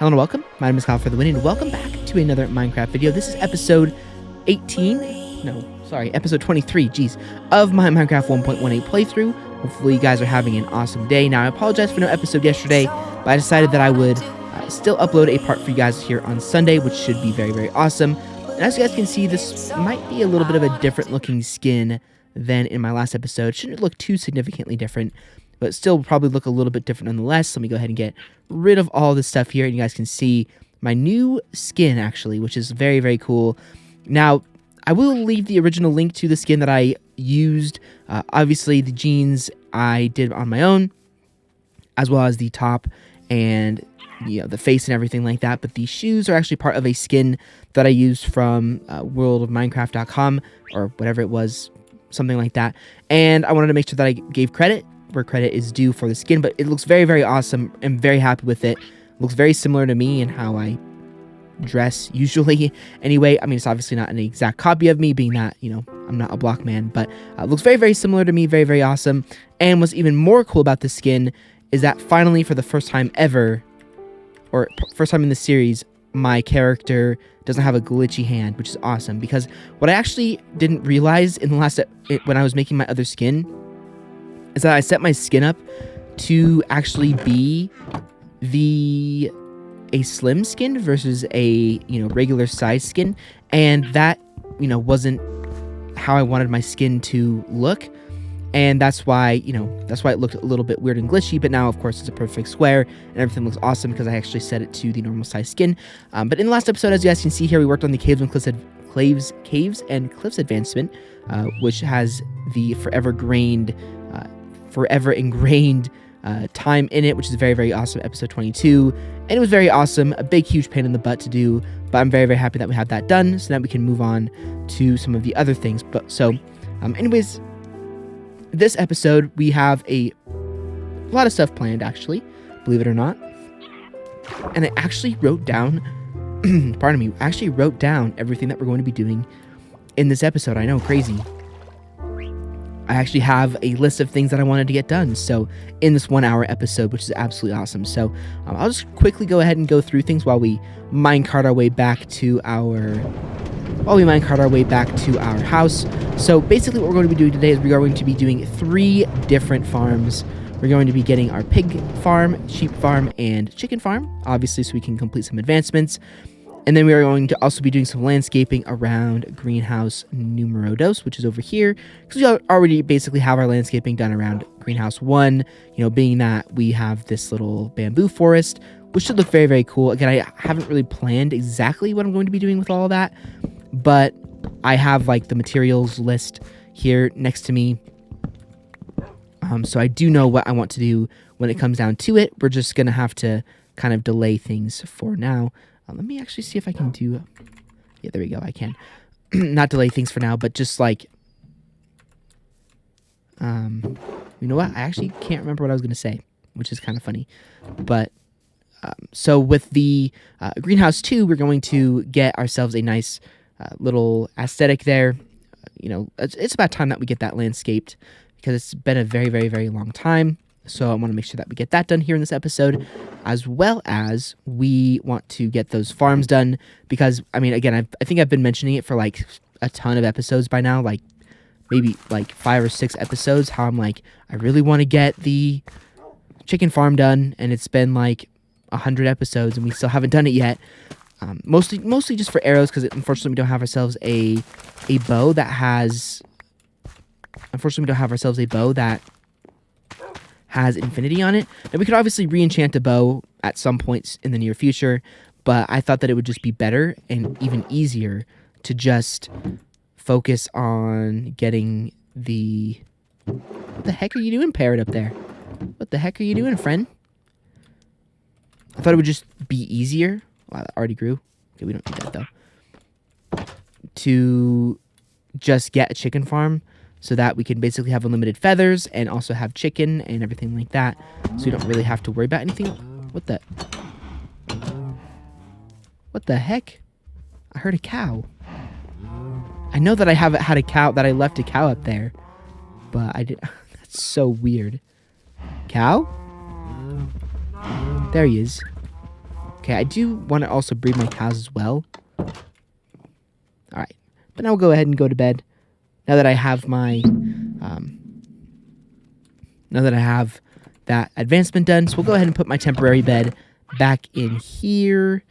Hello and welcome. My name is Kyle FtW, and welcome back to another Minecraft video. This is episode 23, of my Minecraft 1.18 playthrough. Hopefully you guys are having an awesome day. Now, I apologize for no episode yesterday, but I decided that I would still upload a part for you guys here on Sunday, which should be very, very awesome. And as you guys can see, this might be a little bit of a different looking skin than in my last episode. Shouldn't look too significantly different, but still probably look a little bit different nonetheless. Let me go ahead and get rid of all this stuff here, and you guys can see my new skin, actually, which is very, very cool. Now, I will leave the original link to the skin that I used. Obviously, the jeans I did on my own, as well as the top and the face and everything like that. But the shoes are actually part of a skin that I used from worldofminecraft.com or whatever it was, something like that. And I wanted to make sure that I gave credit where credit is due for the skin, but it looks very, very awesome. I'm very happy with it. Looks very similar to me and how I dress usually. Anyway, I mean, it's obviously not an exact copy of me, being that, I'm not a block man, but it looks very, very similar to me. Very, very awesome. And what's even more cool about this skin is that finally, for the first time ever, or first time in the series, my character doesn't have a glitchy hand, which is awesome. Because what I actually didn't realize in the last when I was making my other skin is that I set my skin up to actually be a slim skin versus a regular size skin, and that wasn't how I wanted my skin to look, and that's why it looked a little bit weird and glitchy. But now, of course, it's a perfect square and everything looks awesome because I actually set it to the normal size skin. But in the last episode, as you guys can see here, we worked on the caves and cliffs advancement, which has the forever ingrained time in it, which is very, very awesome. Episode 22, and it was very awesome. A big, huge pain in the butt to do, but I'm very, very happy that we have that done, so now we can move on to some of the other things. But anyways, this episode we have a lot of stuff planned, actually, believe it or not. And I actually wrote down, wrote down everything that we're going to be doing in this episode. I know, crazy. I actually have a list of things that I wanted to get done, so in this 1 hour episode, which is absolutely awesome. So I'll just quickly go ahead and go through things while we minecart our way back to our house. So basically what we're going to be doing today is we're going to be doing 3 different farms. We're going to be getting our pig farm, sheep farm, and chicken farm, obviously, so we can complete some advancements. And then we are going to also be doing some landscaping around greenhouse numero dos, which is over here, because we already basically have our landscaping done around greenhouse 1, being that we have this little bamboo forest, which should look very, very cool. Again, I haven't really planned exactly what I'm going to be doing with all of that, but I have the materials list here next to me. So I do know what I want to do when it comes down to it. We're just going to have to kind of delay things for now. Let me actually see if I can do... Yeah, there we go, I can. Not delay things for now, but just you know what? I actually can't remember what I was going to say, which is kind of funny. But, so with the greenhouse 2, we're going to get ourselves a nice little aesthetic there. It's about time that we get that landscaped, because it's been a very, very, very long time. So I want to make sure that we get that done here in this episode, as well as we want to get those farms done, because, I mean, again, I think I've been mentioning it for, a ton of episodes by now, maybe, 5 or 6 episodes, how I'm I really want to get the chicken farm done, and it's been, 100 episodes, and we still haven't done it yet. Mostly just for arrows, because unfortunately we don't have ourselves a bow that has... Unfortunately, we don't have ourselves a bow that has infinity on it. Now, we could obviously re-enchant a bow at some points in the near future, but I thought that it would just be better and even easier to just focus on getting the... What the heck are you doing, Parrot, up there? What the heck are you doing, friend? I thought it would just be easier. Wow, that already grew. Okay, we don't need that, though. To just get a chicken farm, so that we can basically have unlimited feathers and also have chicken and everything like that. So we don't really have to worry about anything. What the heck? I heard a cow. I know that I haven't had a cow, that I left a cow up there. But I did. That's so weird. Cow? There he is. Okay, I do want to also breed my cows as well. All right, but now we'll go ahead and go to bed. Now that I have my, now that I have that advancement done, so we'll go ahead and put my temporary bed back in here.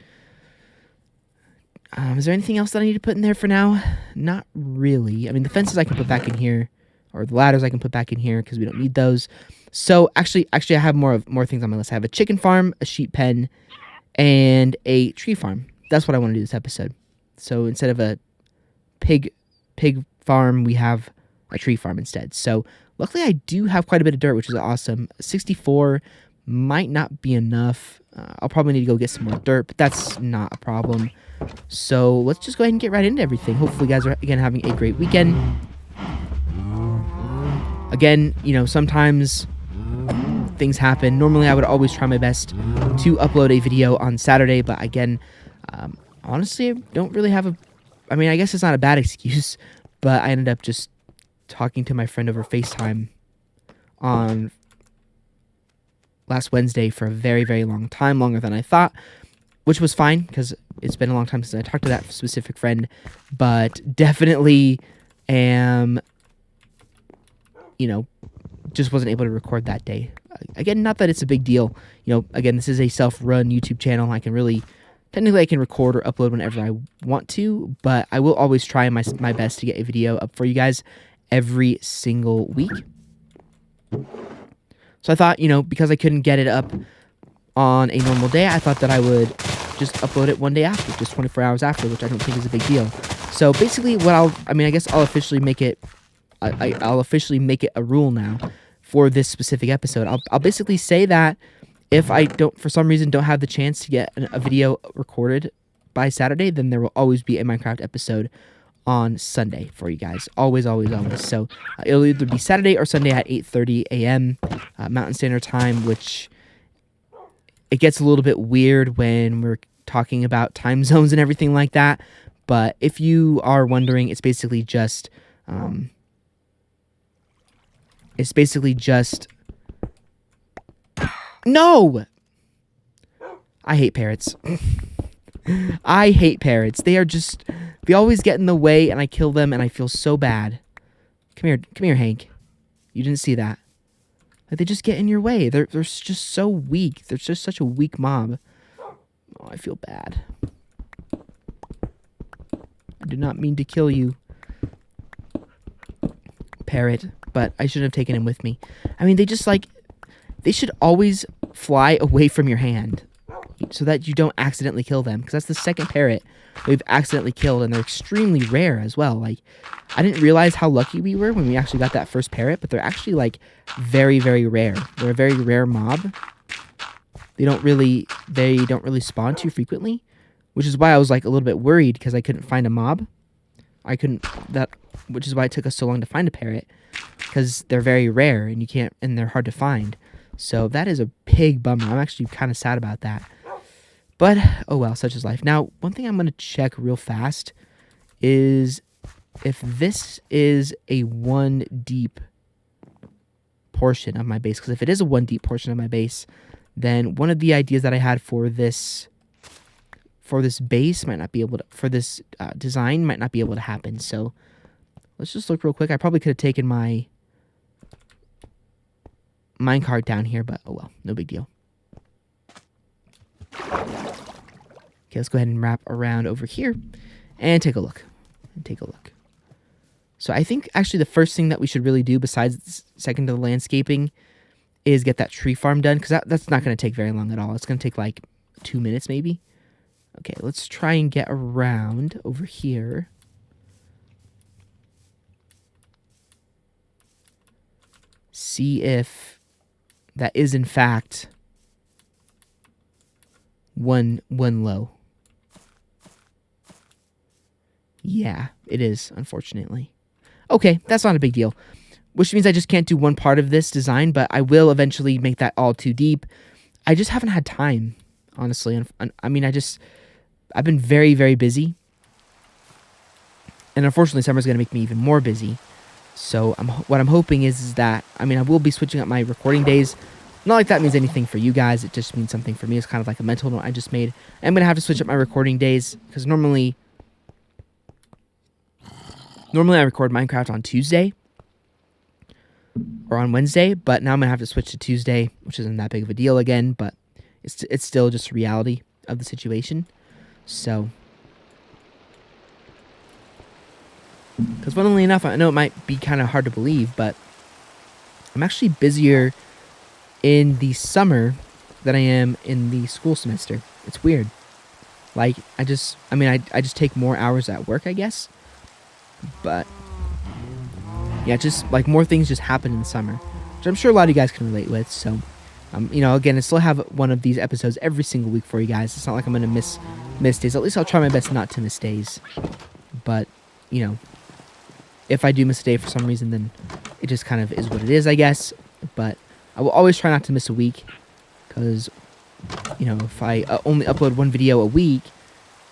Is there anything else that I need to put in there for now? Not really. I mean, the fences I can put back in here, or the ladders I can put back in here because we don't need those. So actually, I have more things on my list. I have a chicken farm, a sheep pen, and a tree farm. That's what I want to do this episode. So instead of a pig farm, we have a tree farm instead. So luckily, I do have quite a bit of dirt, which is awesome. 64 might not be enough. I'll probably need to go get some more dirt, but that's not a problem. So let's just go ahead and get right into everything. Hopefully you guys are, again, having a great weekend. Again, you know, sometimes things happen. Normally, I would always try my best to upload a video on Saturday, but again, honestly, I don't really have I mean, I guess it's not a bad excuse, but I ended up just talking to my friend over FaceTime on last Wednesday for a very, very long time, longer than I thought, which was fine because it's been a long time since I talked to that specific friend, but definitely am, you know, just wasn't able to record that day. Again, not that it's a big deal. You know, again, this is a self-run YouTube channel. Technically I can record or upload whenever I want to, but I will always try my best to get a video up for you guys every single week. So I thought, you know, because I couldn't get it up on a normal day, I thought that I would just upload it one day after, just 24 hours after, which I don't think is a big deal. So basically I guess I'll officially make it, I'll officially make it a rule now for this specific episode. I'll basically say that if I for some reason don't have the chance to get a video recorded by Saturday, then there will always be a Minecraft episode on Sunday for you guys. Always, always, always. So it'll either be Saturday or Sunday at 8:30 a.m. Mountain Standard Time, which it gets a little bit weird when we're talking about time zones and everything like that. But if you are wondering, it's basically just no! I hate parrots. I hate parrots. They always get in the way and I kill them and I feel so bad. Come here, Hank. You didn't see that. Like, they just get in your way. They're just so weak. They're just such a weak mob. Oh, I feel bad. I did not mean to kill you, parrot, but I should have taken him with me. I mean, they should always fly away from your hand so that you don't accidentally kill them, because that's the second parrot we've accidentally killed, and they're extremely rare as well. Like, I didn't realize how lucky we were when we actually got that first parrot, but they're actually, like, very, very rare. They're a very rare mob. They don't really spawn too frequently, which is why I was, like, a little bit worried because I couldn't find a mob. Which is why it took us so long to find a parrot, because they're very rare and they're hard to find. So that is a big bummer. I'm actually kind of sad about that. But, oh well, such is life. Now, one thing I'm going to check real fast is if this is a 1 deep portion of my base. Because if it is a 1 deep portion of my base, then one of the ideas that I had for this base might not be able to, for this design might not be able to happen. So let's just look real quick. I probably could have taken my minecart down here, but oh well, no big deal. Okay, let's go ahead and wrap around over here and take a look. So I think actually the first thing that we should really do, besides second to the landscaping, is get that tree farm done, because that's not going to take very long at all. It's going to take like 2 minutes maybe. Okay, let's try and get around over here. See if that is in fact one low. Yeah, it is, unfortunately. Okay, that's not a big deal. Which means I just can't do one part of this design, but I will eventually make that all 2 deep. I just haven't had time, honestly. I mean, I've been very, very busy. And unfortunately, summer's going to make me even more busy. So what I'm hoping is that, I mean, I will be switching up my recording days, Not like that means anything for you guys. It just means something for me. It's kind of like a mental note I just made. I'm going to have to switch up my recording days because normally I record Minecraft on Tuesday or on Wednesday, but now I'm going to have to switch to Tuesday, which isn't that big of a deal again, but it's still just a reality of the situation. So, because funnily enough, I know it might be kind of hard to believe, but I'm actually busier in the summer than I am in the school semester. It's weird. Like, I just take more hours at work, I guess. But, yeah, just, like, more things just happen in the summer, which I'm sure a lot of you guys can relate with. So, again, I still have one of these episodes every single week for you guys. It's not like I'm going to miss days. At least I'll try my best not to miss days. But, if I do miss a day for some reason, then it just kind of is what it is, I guess. But I will always try not to miss a week, because, if I only upload one video a week,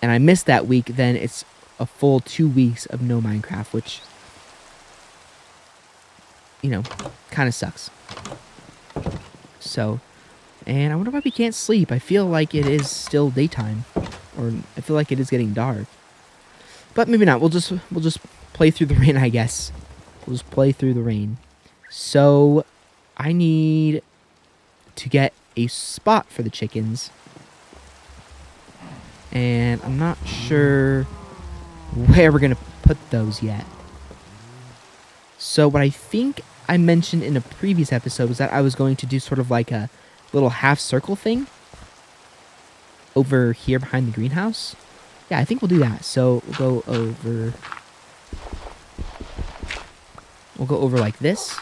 and I miss that week, then it's a full 2 weeks of no Minecraft, which, kind of sucks. So, and I wonder why we can't sleep. I feel like it is still daytime, or I feel like it is getting dark. But maybe not. We'll just play through the rain, I guess. We'll just play through the rain. So, I need to get a spot for the chickens. And I'm not sure where we're going to put those yet. So what I think I mentioned in a previous episode was that I was going to do sort of like a little half circle thing over here behind the greenhouse. Yeah, I think we'll do that. So we'll go over like this.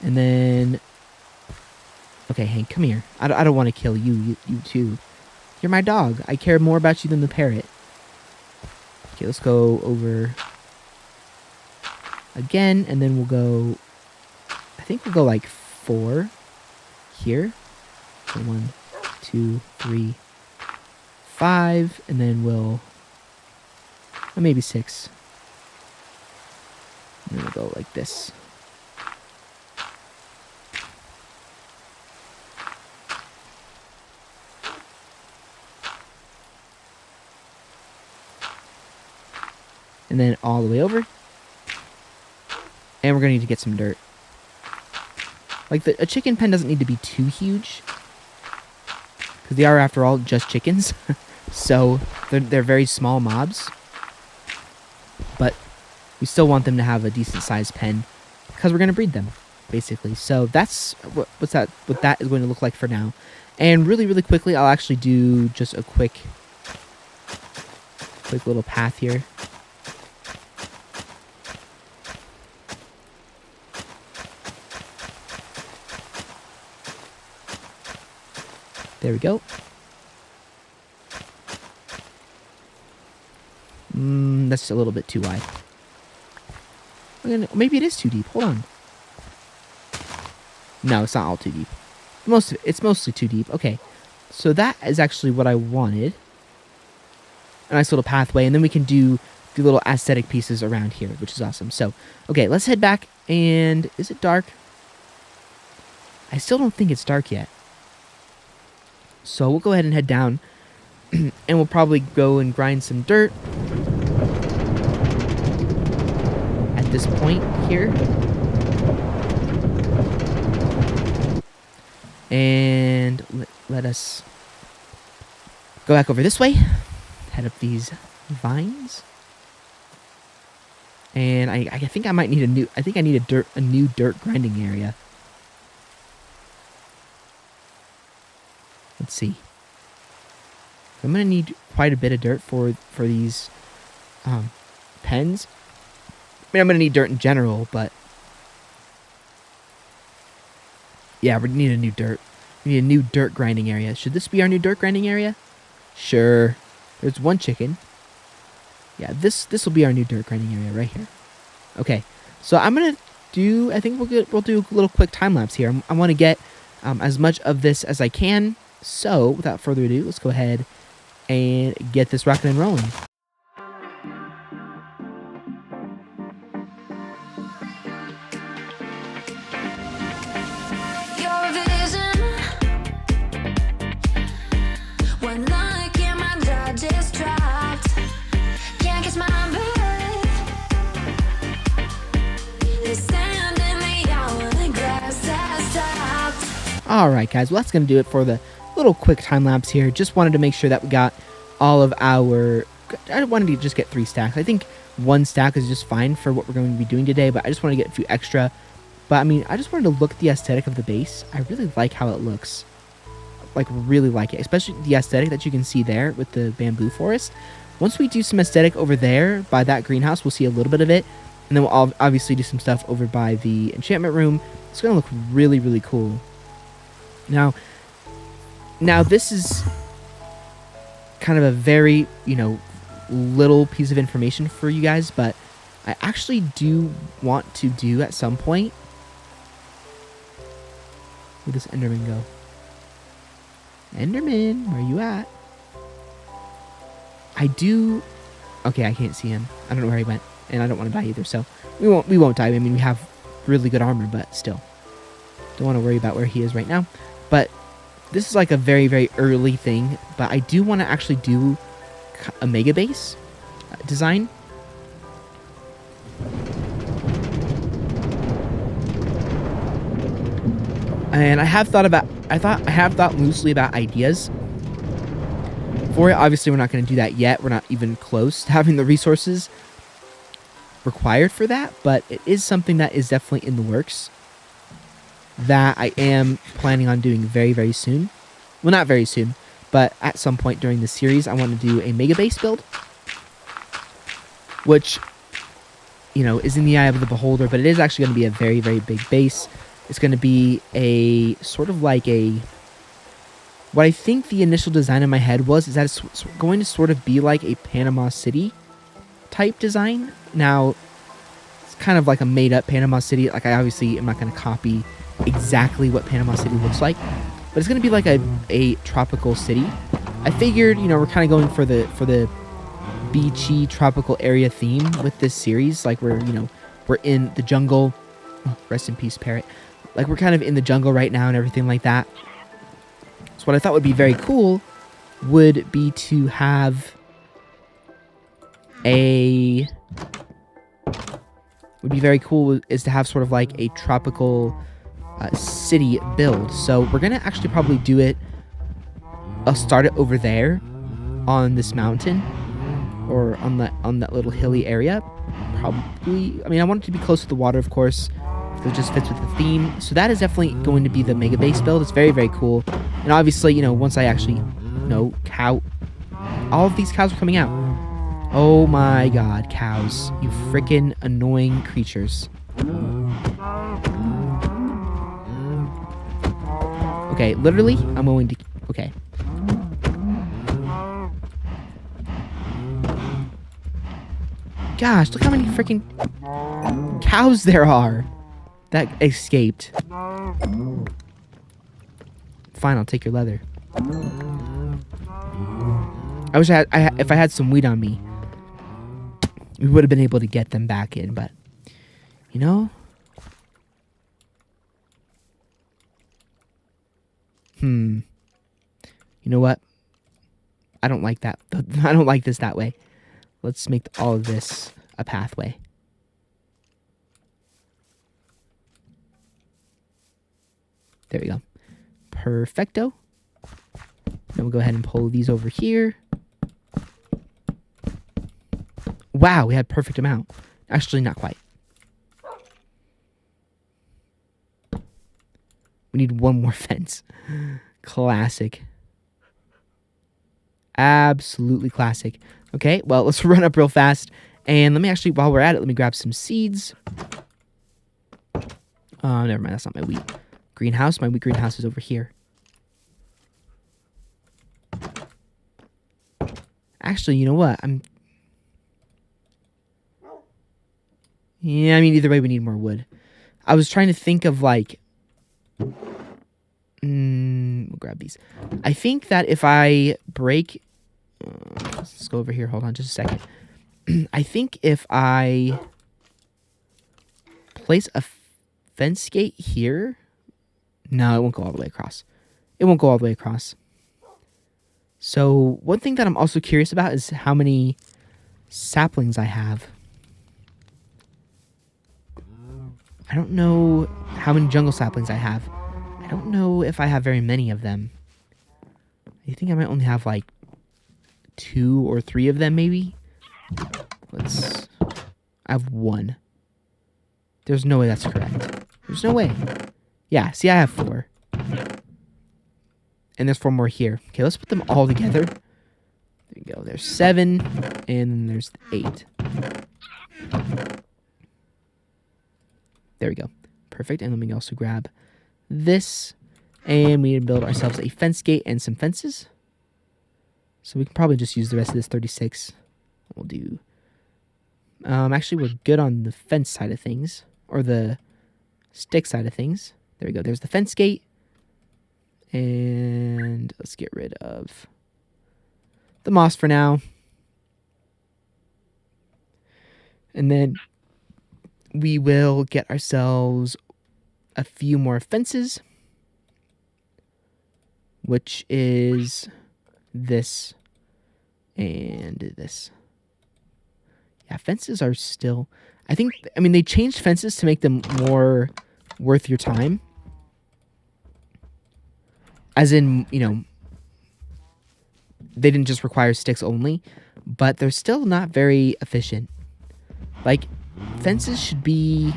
And then, okay, Hank, come here. I don't want to kill you too. You're my dog. I care more about you than the parrot. Okay, let's go over again, and then we'll go, I think we'll go like 4 here. So 1, 2, 3, 5, and then we'll, or maybe 6. And then we'll go like this. And then all the way over. And we're going to need to get some dirt. Like, a chicken pen doesn't need to be too huge, because they are, after all, just chickens. So, they're very small mobs. But we still want them to have a decent-sized pen, because we're going to breed them, basically. So, that's what that is going to look like for now. And really, really quickly, I'll actually do just a quick little path here. There we go. That's a little bit too wide. Maybe it is too deep. Hold on. No, it's not all too deep. It's mostly too deep. Okay. So that is actually what I wanted. A nice little pathway. And then we can do the little aesthetic pieces around here, which is awesome. So, okay, let's head back. And is it dark? I still don't think it's dark yet. So we'll go ahead and head down, and we'll probably go and grind some dirt at this point here. And let us go back over this way, head up these vines. And I think I might need I need a new dirt grinding area. Let's see. I'm going to need quite a bit of dirt for these pens. I mean, I'm going to need dirt in general, but yeah, we need a new dirt. We need a new dirt grinding area. Should this be our new dirt grinding area? Sure. There's one chicken. Yeah, this will be our new dirt grinding area right here. Okay. So I'm going to do, I think we'll do a little quick time lapse here. I want to get as much of this as I can. So, without further ado, let's go ahead and get this rocking and rolling. Your vision All right, guys. Well, that's going to do it for the little quick time lapse here. Just wanted to make sure that we got all of our... I wanted to just get 3 stacks. I think 1 stack is just fine for what we're going to be doing today, but I just want to get a few extra. But, I mean, I just wanted to look at the aesthetic of the base. I really like how it looks. Like, really like it. Especially the aesthetic that you can see there with the bamboo forest. Once we do some aesthetic over there by that greenhouse, we'll see a little bit of it. And then we'll obviously do some stuff over by the enchantment room. It's going to look really, really cool. Now this is kind of a very, little piece of information for you guys, but I actually do want to do at some point. Where'd this Enderman go? Enderman, where are you at? Okay, I can't see him. I don't know where he went, and I don't want to die either, so we won't die. I mean, we have really good armor, but still. Don't want to worry about where he is right now. But this is like a very, very early thing. But I do want to actually do a mega base design. And I have thought loosely about ideas for it. Obviously, we're not going to do that yet. We're not even close to having the resources required for that. But it is something that is definitely in the works, that I am planning on doing very, very soon. Well, not very soon, but at some point during the series, I want to do a mega base build, which, is in the eye of the beholder, but it is actually going to be a very, very big base. It's going to be a sort of like what I think the initial design in my head is that it's going to sort of be like a Panama City type design. Now, it's kind of like a made up Panama City. Like, I obviously am not going to copy exactly what Panama City looks like, but it's going to be like a tropical city. I figured, we're kind of going for the beachy tropical area theme with this series. Like, we're in the jungle. Oh, rest in peace, Parrot. Like, we're kind of in the jungle right now and everything like that. So what I thought would be very cool would be to have is to have sort of like a tropical city build. So we're gonna actually probably do it. I'll start it over there on this mountain, or on that little hilly area. Probably. I mean, I want it to be close to the water, of course. It just fits with the theme. So that is definitely going to be the mega base build. It's very, very cool. And obviously, once I actually, cow. All of these cows are coming out. Oh my god, cows! You freaking annoying creatures. Okay, literally, I'm going to... Okay. Gosh, look how many freaking cows there are that escaped. Fine, I'll take your leather. I wish if I had some wheat on me, we would have been able to get them back in, but... You know what? I don't like that. I don't like this that way. Let's make all of this a pathway. There we go. Perfecto. Then we'll go ahead and pull these over here. Wow, we had perfect amount. Actually, not quite. We need one more fence. Classic. Absolutely classic. Okay, well, let's run up real fast. And let me actually, while we're at it, let me grab some seeds. Never mind, that's not my wheat greenhouse. My wheat greenhouse is over here. Actually, you know what? Yeah, I mean, either way, we need more wood. I was trying to think of, like... we'll grab these. I think that if I break... let's go over here. Hold on just a second. I think if I place a fence gate here... No, it won't go all the way across. It won't go all the way across. So, one thing that I'm also curious about is how many saplings I have. I don't know how many jungle saplings I have. I I don't know if I have very many of them. I think I might only have like 2 or 3 of them, maybe. I have 1. There's no way that's correct. There's no way. Yeah, see, I have 4. And there's 4 more here. Okay, let's put them all together. There we go. There's 7, and then there's 8. There we go. Perfect. And then we can also grab this. And we need to build ourselves a fence gate and some fences. So we can probably just use the rest of this 36. We'll do... actually, we're good on the fence side of things. Or the stick side of things. There we go. There's the fence gate. And let's get rid of the moss for now. And then we will get ourselves a few more fences, which is this and this. Yeah, fences are still... I mean, they changed fences to make them more worth your time. As in, you know, they didn't just require sticks only, but they're still not very efficient. Like, fences should be...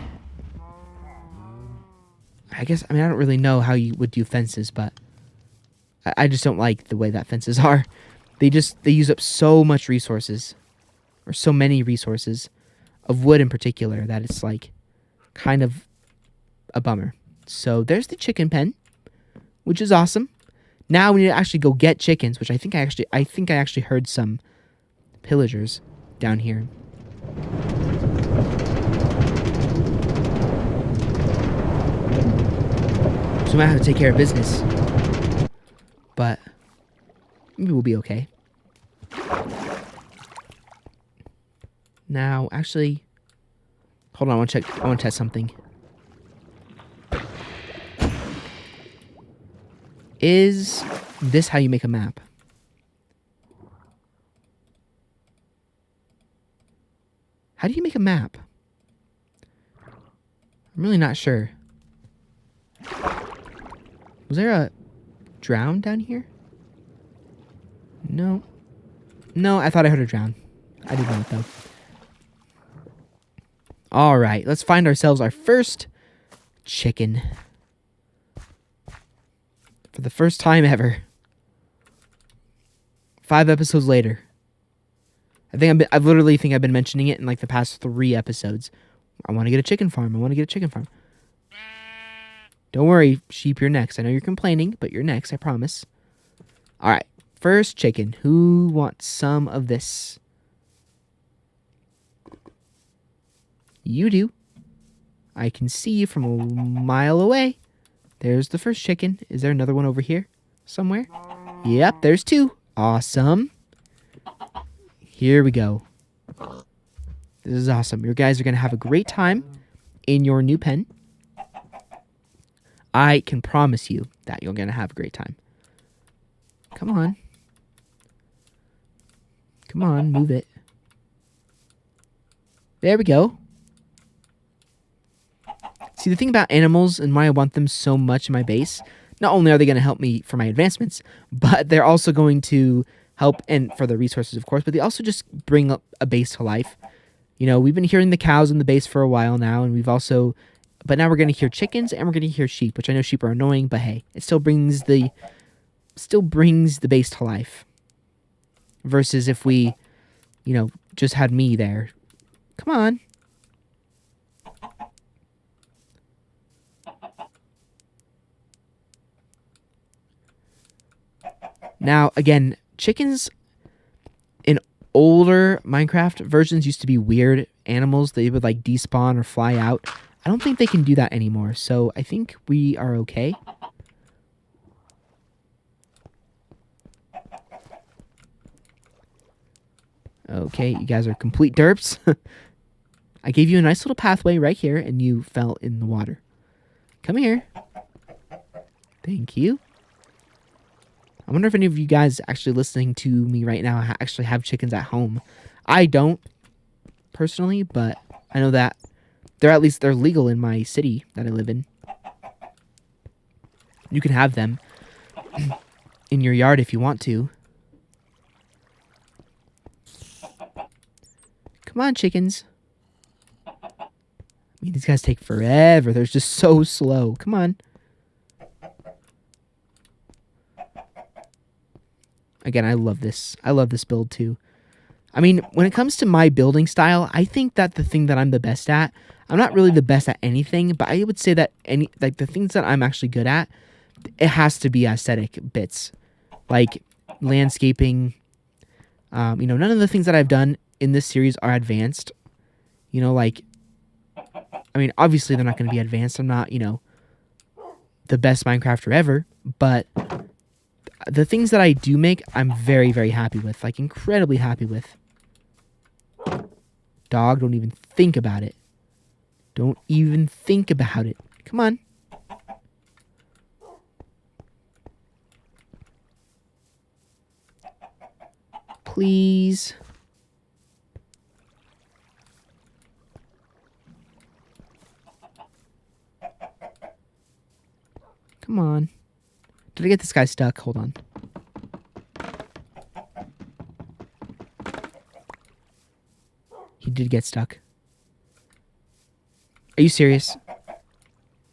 I don't really know how you would do fences, but I just don't like the way that fences are. They use up so much resources, or so many resources, of wood in particular, that it's like kind of a bummer. So there's the chicken pen, which is awesome. Now we need to actually go get chickens, which I think I actually heard some pillagers down here. So we might have to take care of business. But maybe we'll be okay. Now, actually, hold on, I want to test something. Is this how you make a map? How do you make a map? I'm really not sure. Was there a drown down here? No. No, I thought I heard a drown. I did not, though. Alright, let's find ourselves our first chicken. For the first time ever. 5 episodes later. I literally think I've been mentioning it in like the past 3 episodes. I want to get a chicken farm. Don't worry, sheep, you're next. I know you're complaining, but you're next, I promise. Alright, first chicken. Who wants some of this? You do. I can see you from a mile away. There's the first chicken. Is there another one over here somewhere? Yep, there's 2. Awesome. Here we go. This is awesome. You guys are going to have a great time in your new pen. I can promise you that you're going to have a great time. Come on. Come on, move it. There we go. See, the thing about animals and why I want them so much in my base, not only are they going to help me for my advancements, but they're also going to help, and for the resources, of course, but they also just bring up a base to life. You know, we've been hearing the cows in the base for a while now, and but now we're going to hear chickens and we're going to hear sheep, which I know sheep are annoying, but hey, it still brings the base to life. Versus if we, you know, just had me there. Come on. Now, again, chickens in older Minecraft versions used to be weird animals. They would, like, despawn or fly out. I don't think they can do that anymore, so I think we are okay. Okay, you guys are complete derps. I gave you a nice little pathway right here, and you fell in the water. Come here. Thank you. I wonder if any of you guys actually listening to me right now actually have chickens at home. I don't, personally, but I know that they're legal in my city that I live in. You can have them in your yard if you want to. Come on, chickens. I mean, these guys take forever. They're just so slow. Come on. Again, I love this. I love this build too. I mean, when it comes to my building style, I think that the thing that I'm the best at, I'm not really the best at anything, but I would say that the things that I'm actually good at, it has to be aesthetic bits. Like landscaping. You know, none of the things that I've done in this series are advanced. You know, like, I mean, obviously they're not going to be advanced. I'm not, you know, the best Minecrafter ever, but the things that I do make, I'm very, very happy with. Like, incredibly happy with. Dog, don't even think about it. Don't even think about it. Come on. Please. Come on. Did I get this guy stuck? Hold on. He did get stuck. Are you serious?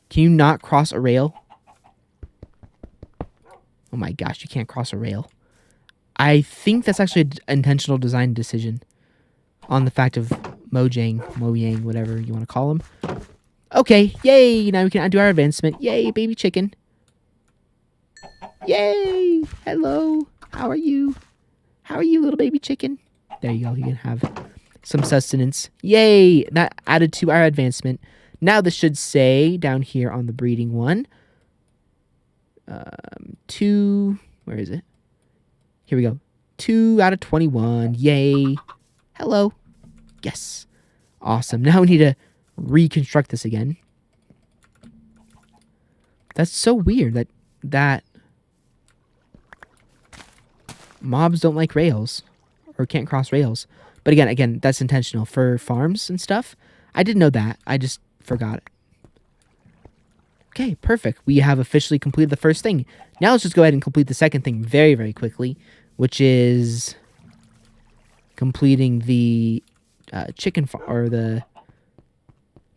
Can you not cross a rail? Oh my gosh, you can't cross a rail. I think that's actually an intentional design decision on the fact of Mojang, whatever you want to call him. Okay, yay! Now we can undo our advancement. Yay, baby chicken. Yay! Hello. How are you? How are you, little baby chicken? There you go. You can have some sustenance. Yay! That added to our advancement. Now this should say down here on the breeding one. 2. Where is it? Here we go. 2 out of 21. Yay. Hello. Yes. Awesome. Now we need to reconstruct this again. That's so weird that mobs don't like rails or can't cross rails. But again, that's intentional for farms and stuff. I didn't know that. I just forgot it. Okay, perfect. We have officially completed the first thing. Now let's just go ahead and complete the second thing very, very quickly, which is completing the chicken farm or the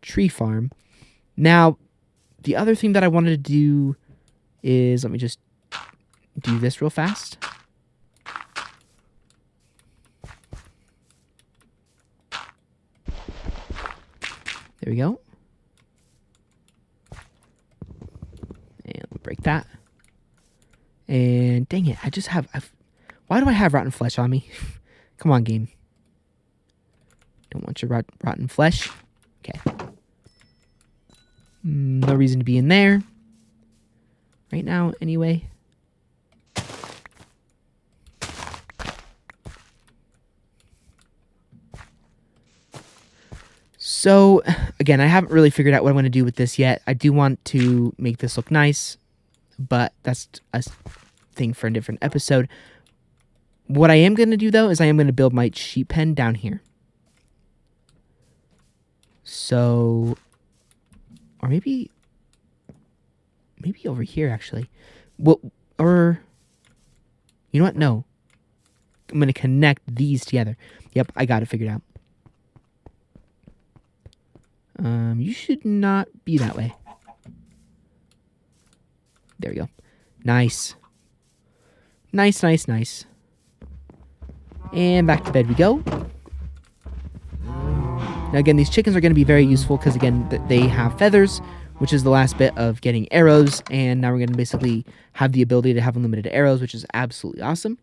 tree farm. Now, the other thing that I wanted to do is, let me just do this real fast. There we go. And we'll break that. And dang it, why do I have rotten flesh on me? Come on, game. Don't want your rotten flesh. Okay. No reason to be in there. Right now, anyway. So, again, I haven't really figured out what I'm going to do with this yet. I do want to make this look nice, but that's a thing for a different episode. What I am going to do, though, is I am going to build my sheep pen down here. So, or maybe over here, actually. Well, or, you know what? No. I'm going to connect these together. Yep, I got it figured out. You should not be that way. There we go. Nice. Nice, nice, nice. And back to bed we go. Now again, these chickens are going to be very useful because again, they have feathers, which is the last bit of getting arrows. And now we're going to basically have the ability to have unlimited arrows, which is absolutely awesome.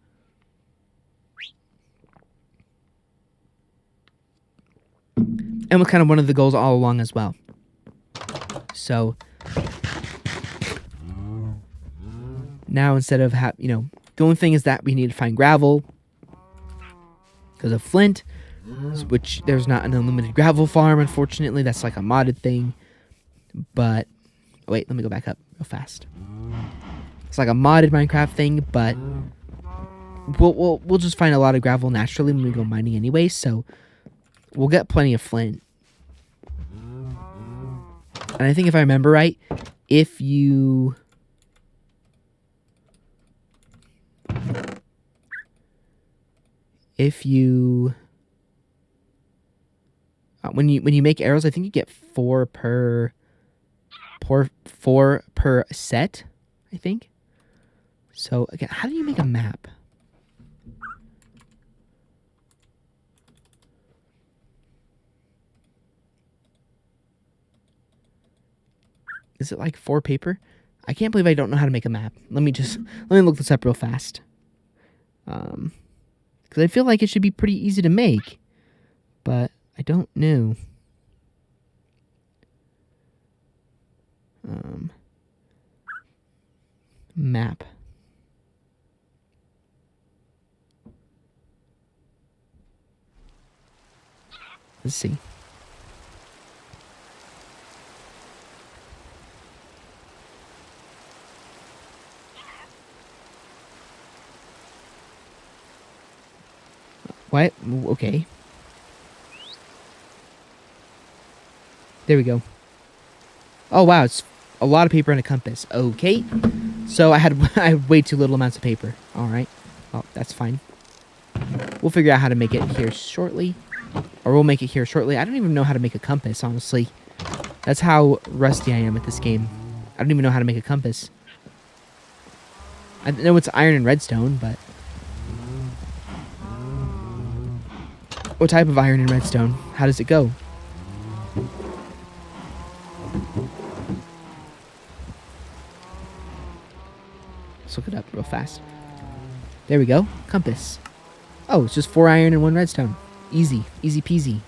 And was kind of one of the goals all along as well. So now instead of the only thing is that we need to find gravel because of flint, which there's not an unlimited gravel farm, unfortunately. That's like a modded thing. But wait, let me go back up real fast. It's like a modded Minecraft thing, but we'll just find a lot of gravel naturally when we go mining anyway. So we'll get plenty of flint. And I think if I remember right, if you if you when you make arrows, I think you get four per set, I think. So again, how do you make a map? Is it like 4 paper? I can't believe I don't know how to make a map. Let me look this up real fast. Because I feel like it should be pretty easy to make, but I don't know. Map. Let's see. What? Okay. There we go. Oh, wow. It's a lot of paper and a compass. Okay. So I had way too little amounts of paper. All right. Well, that's fine. We'll figure out how to make it here shortly. Or we'll make it here shortly. I don't even know how to make a compass, honestly. That's how rusty I am at this game. I don't even know how to make a compass. I know it's iron and redstone, but... What type of iron and redstone? How does it go? Let's look it up real fast. There we go. Compass. Oh, it's just 4 iron and 1 redstone. Easy. Easy peasy.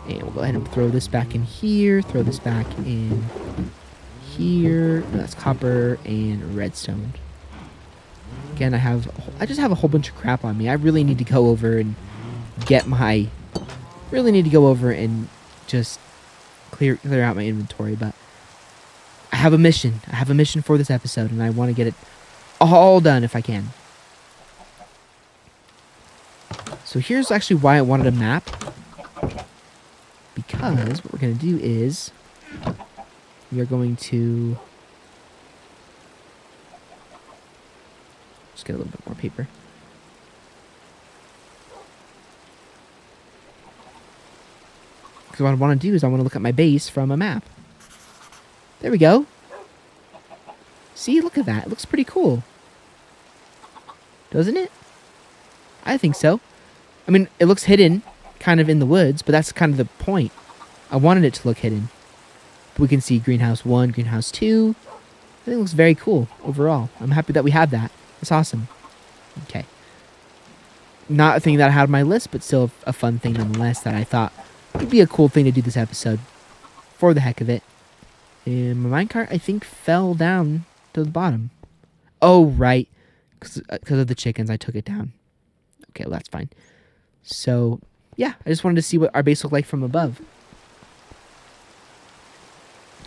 And we'll go ahead and throw this back in here. Throw this back in here. No, that's copper and redstone. Again, I just have a whole bunch of crap on me. I really need to go over and just clear out my inventory, but I have a mission. I have a mission for this episode, and I want to get it all done if I can. So here's actually why I wanted a map. Because what we're going to do is we are going to just get a little bit more paper. Because what I want to do is I want to look at my base from a map. There we go. See, look at that. It looks pretty cool. Doesn't it? I think so. I mean, it looks hidden, kind of in the woods, but that's kind of the point. I wanted it to look hidden. But we can see greenhouse 1, greenhouse 2. I think it looks very cool overall. I'm happy that we have that. It's awesome. Okay. Not a thing that I had on my list, but still a fun thing nonetheless that I thought would be a cool thing to do this episode. For the heck of it. And my minecart, I think, fell down to the bottom. Oh, right. Because of the chickens, I took it down. Okay, well, that's fine. So, yeah, I just wanted to see what our base looked like from above.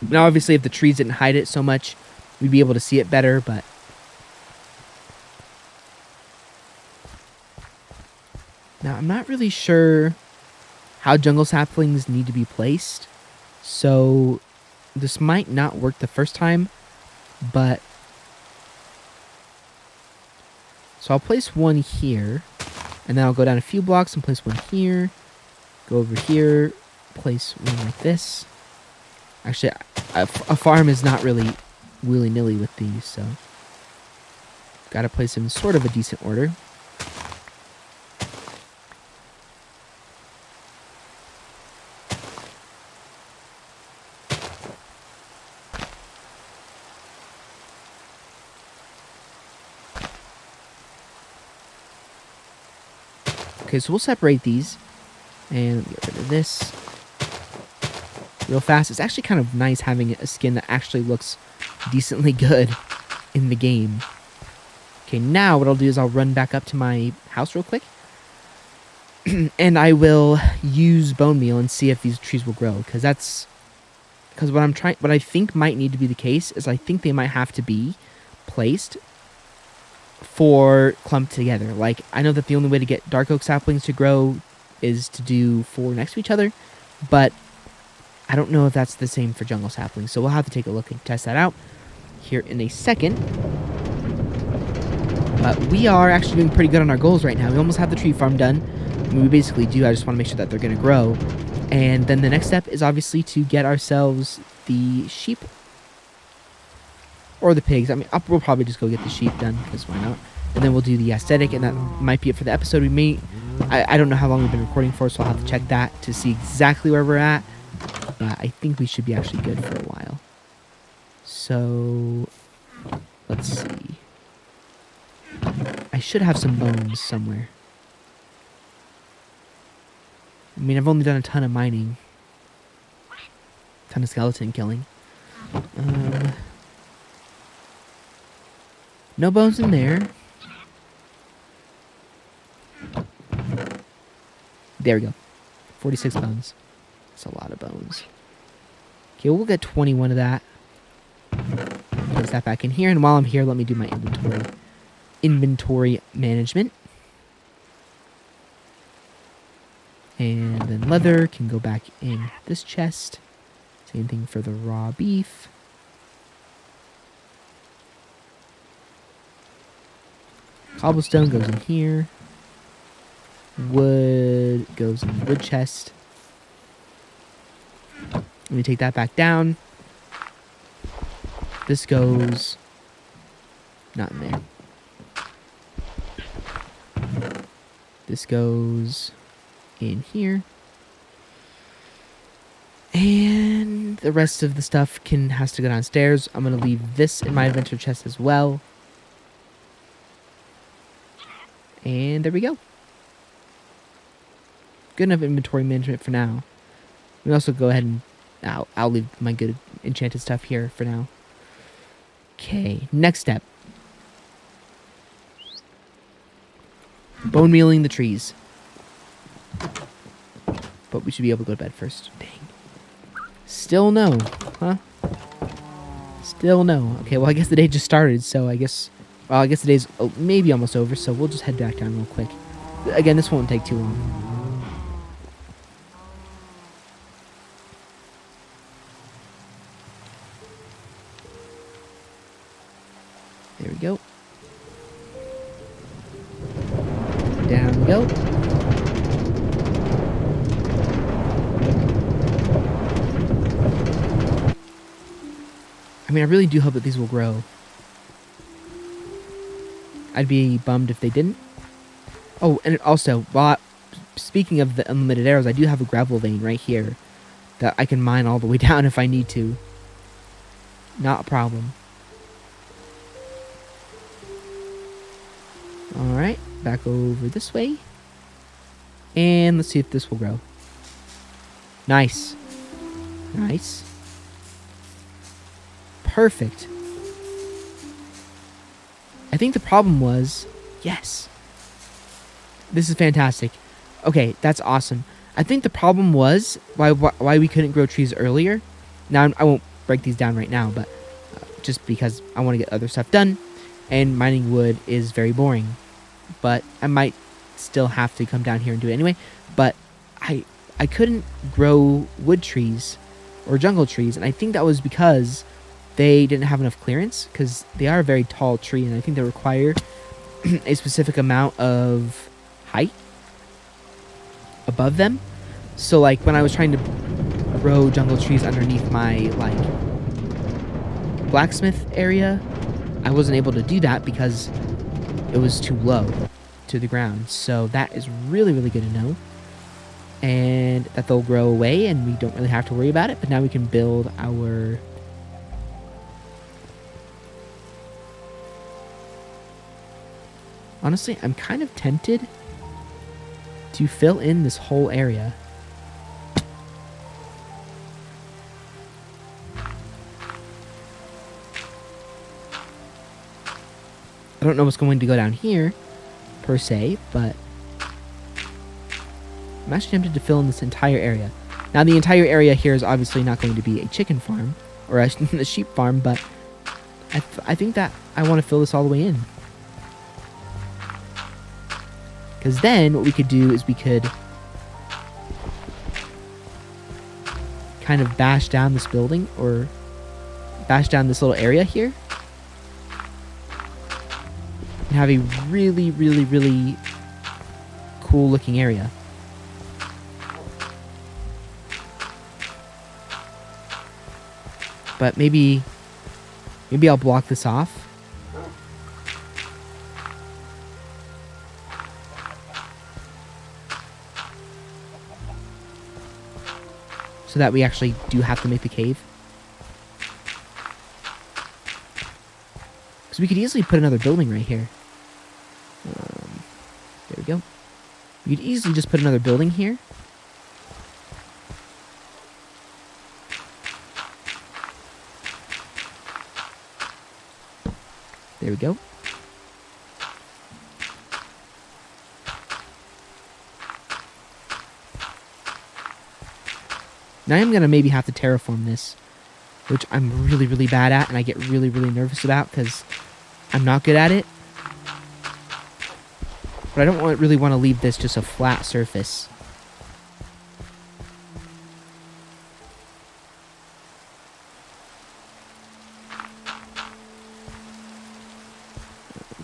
Now, obviously, if the trees didn't hide it so much, we'd be able to see it better, but... Now, I'm not really sure how jungle saplings need to be placed, so this might not work the first time, but... So I'll place one here, and then I'll go down a few blocks and place one here, go over here, place one like this. Actually, a farm is not really willy-nilly with these, so gotta place them in sort of a decent order. Okay, so we'll separate these, and get rid of this real fast. It's actually kind of nice having a skin that actually looks decently good in the game. Okay, now what I'll do is I'll run back up to my house real quick, and I will use bone meal and see if these trees will grow, because what I think might need to be the case is I think they might have to be placed clumped together. Like, I know that the only way to get dark oak saplings to grow is to do 4 next to each other, but I don't know if that's the same for jungle saplings, so we'll have to take a look and test that out here in a second. But we are actually doing pretty good on our goals right now. We almost have the tree farm done. I mean, we basically do. I just want to make sure that they're going to grow. And then the next step is obviously to get ourselves the sheep. Or the pigs. I mean, we'll probably just go get the sheep done, because why not? And then we'll do the aesthetic, and that might be it for the episode. We may... I don't know how long we've been recording for, so I'll have to check that to see exactly where we're at. But I think we should be actually good for a while. So... let's see. I should have some bones somewhere. I mean, I've only done a ton of mining. A ton of skeleton killing. No bones in there. There we go. 46 bones. That's a lot of bones. Okay, we'll get 21 of that. Place that back in here. And while I'm here, let me do my inventory management. And then leather can go back in this chest. Same thing for the raw beef. Cobblestone goes in here. Wood goes in the wood chest. Let me take that back down. This goes not in there. This goes in here. And the rest of the stuff has to go downstairs. I'm going to leave this in my adventure chest as well. And there we go. Good enough inventory management for now. We also go ahead and... I'll leave my good enchanted stuff here for now. Okay, next step. Bone mealing the trees. But we should be able to go to bed first. Dang. Still no, huh? Still no. Okay, well, I guess the day just started, so I guess... Well, I guess the day's maybe almost over, so we'll just head back down real quick. Again, this won't take too long. There we go. Down we go. I mean, I really do hope that these will grow. I'd be bummed if they didn't. Oh, and also, speaking of the unlimited arrows, I do have a gravel vein right here that I can mine all the way down if I need to. Not a problem. Alright, back over this way. And let's see if this will grow. Nice. Nice. Perfect. I think the problem was... Yes. This is fantastic. Okay, that's awesome. I think the problem was why we couldn't grow trees earlier. Now, I won't break these down right now, but just because I want to get other stuff done. And mining wood is very boring. But I might still have to come down here and do it anyway. But I couldn't grow wood trees or jungle trees. And I think that was because they didn't have enough clearance. Because they are a very tall tree. And I think they require a specific amount of height above them. So like when I was trying to grow jungle trees underneath my like blacksmith area, I wasn't able to do that because it was too low to the ground. So that is really, really good to know. And that they'll grow away and we don't really have to worry about it. But now we can build our... Honestly, I'm kind of tempted to fill in this whole area. I don't know what's going to go down here, per se, but I'm actually tempted to fill in this entire area. Now, the entire area here is obviously not going to be a chicken farm, or a sheep farm, but I think that I want to fill this all the way in. Because then what we could do is we could kind of bash down this building, or bash down this little area here. and have a really, really, really cool looking area. But maybe I'll block this off. So that we actually do have to make the cave. Because we could easily put another building right here. There we go. We could easily just put another building here. There we go. Now I'm going to maybe have to terraform this, which I'm really, really bad at, and I get really, really nervous about because I'm not good at it. But I don't really want to leave this just a flat surface.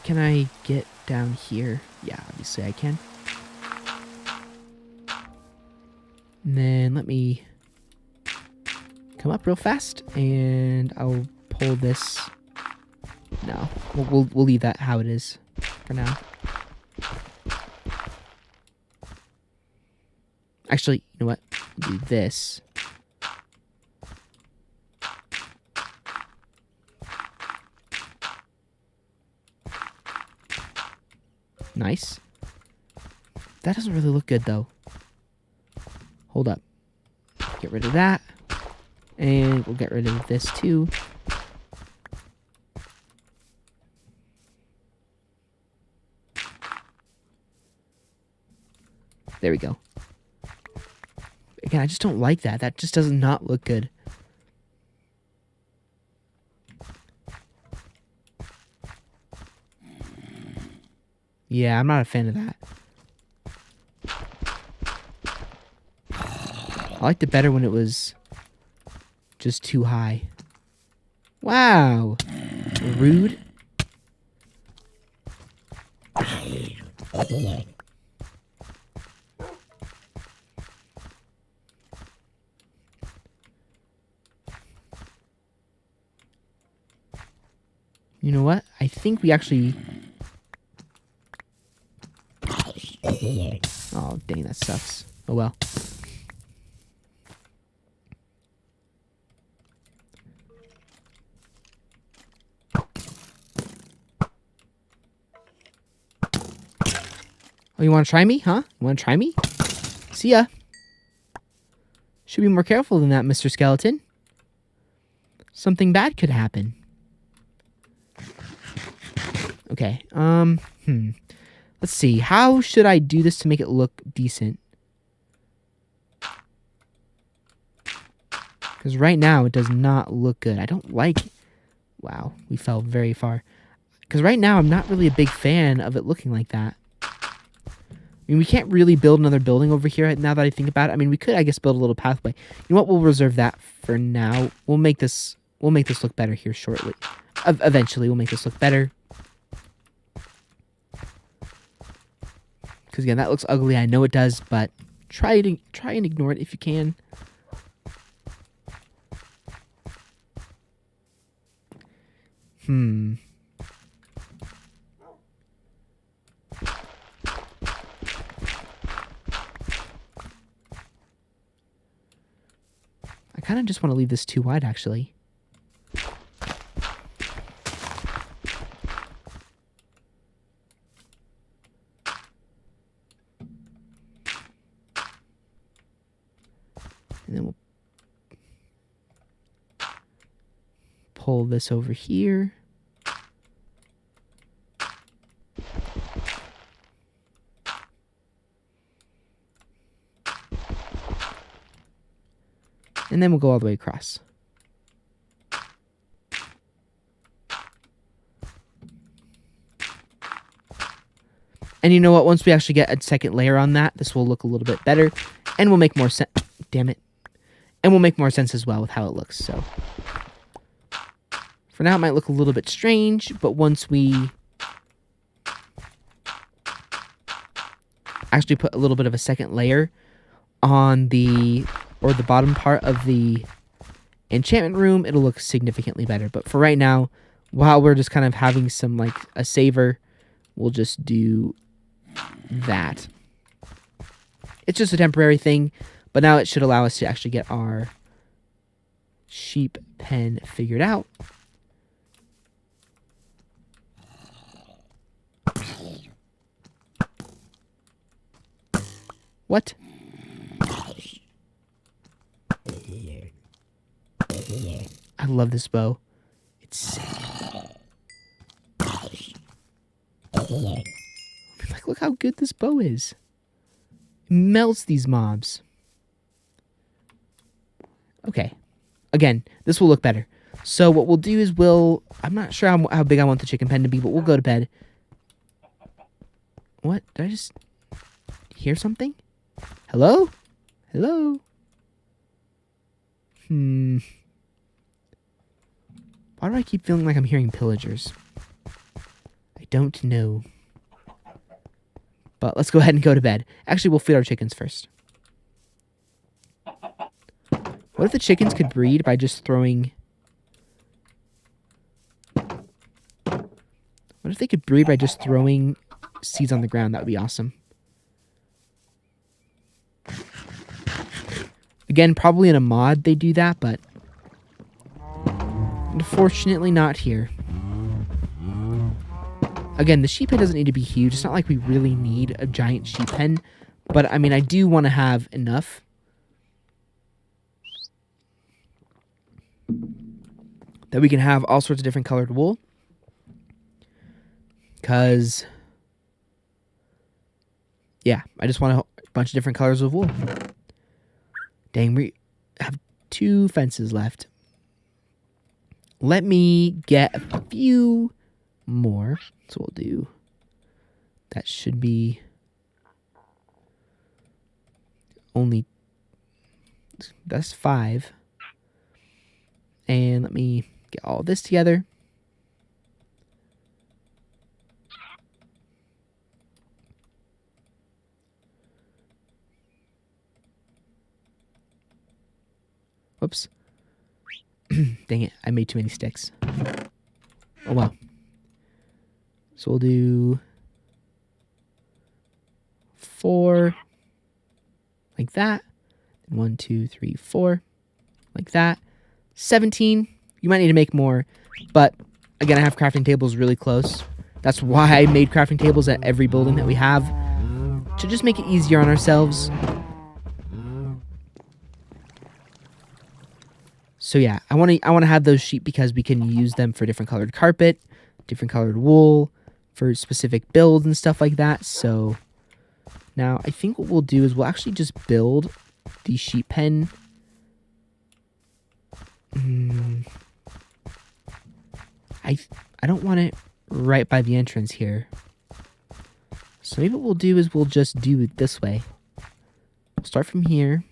Can I get down here? Yeah, obviously I can. And then let me come up real fast, and I'll pull this. No, we'll leave that how it is for now. Actually, you know what? We'll do this. Nice. That doesn't really look good, though. Hold up. Get rid of that. And we'll get rid of this, too. There we go. Again, I just don't like that. That just does not look good. Yeah, I'm not a fan of that. I liked it better when it was just too high. Wow. Rude. You know what? I think we actually... Oh, dang, that sucks. Oh, well. Oh, you want to try me, huh? You want to try me? See ya. Should be more careful than that, Mr. Skeleton. Something bad could happen. Okay, let's see. How should I do this to make it look decent? Because right now, it does not look good. I don't like it. Wow, we fell very far. Because right now, I'm not really a big fan of it looking like that. I mean, we can't really build another building over here now that I think about it. I mean, we could, I guess, build a little pathway. You know what? We'll reserve that for now. We'll make this look better here shortly. Eventually, we'll make this look better. Because again, that looks ugly. I know it does, but try and ignore it if you can. I kind of just want to leave this too wide, actually. And then we'll pull this over here. And then we'll go all the way across. And you know what? Once we actually get a second layer on that, this will look a little bit better. And will make more sense. Damn it. And will make more sense as well with how it looks. So for now, it might look a little bit strange. But once we actually put a little bit of a second layer on the bottom part of the enchantment room, it'll look significantly better. But for right now, while we're just kind of having some like a saver, we'll just do that. It's just a temporary thing, but now it should allow us to actually get our sheep pen figured out. What? I love this bow. It's sick. Like, look how good this bow is. It melts these mobs. Okay. Again, this will look better. So what we'll do is I'm not sure how big I want the chicken pen to be, but we'll go to bed. What? Did I just hear something? Hello? Hello? Why do I keep feeling like I'm hearing pillagers? I don't know. But let's go ahead and go to bed. Actually, we'll feed our chickens first. What if the chickens could breed by just throwing... What if they could breed by just throwing seeds on the ground? That would be awesome. Again, probably in a mod they do that, but... unfortunately not here. Again, the sheep pen doesn't need to be huge. It's not like we really need a giant sheep pen. But, I mean, I do want to have enough that we can have all sorts of different colored wool. Because, yeah, I just want a bunch of different colors of wool. Dang, we have 2 fences left. Let me get a few more. So we'll do... that should be... only... that's 5. And let me get all this together. Whoops. Dang it, I made too many sticks. Oh well. So we'll do 4 like that. 1, 2, 3, 4 like that. 17. You might need to make more, but again, I have crafting tables really close. That's why I made crafting tables at every building that we have, to just make it easier on ourselves. So yeah, I want to have those sheep because we can use them for different colored carpet, different colored wool, for specific builds and stuff like that. So now I think what we'll do is we'll actually just build the sheep pen. I don't want it right by the entrance here. So maybe what we'll do is we'll just do it this way. We'll start from here.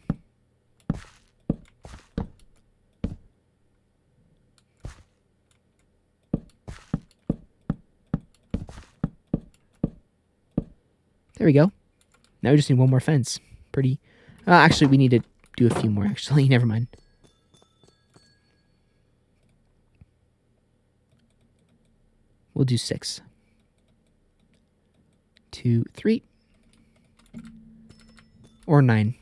There we go. Now we just need one more fence. Pretty. Actually, we need to do a few more, actually. Never mind. We'll do 6. 2, 3. Or 9.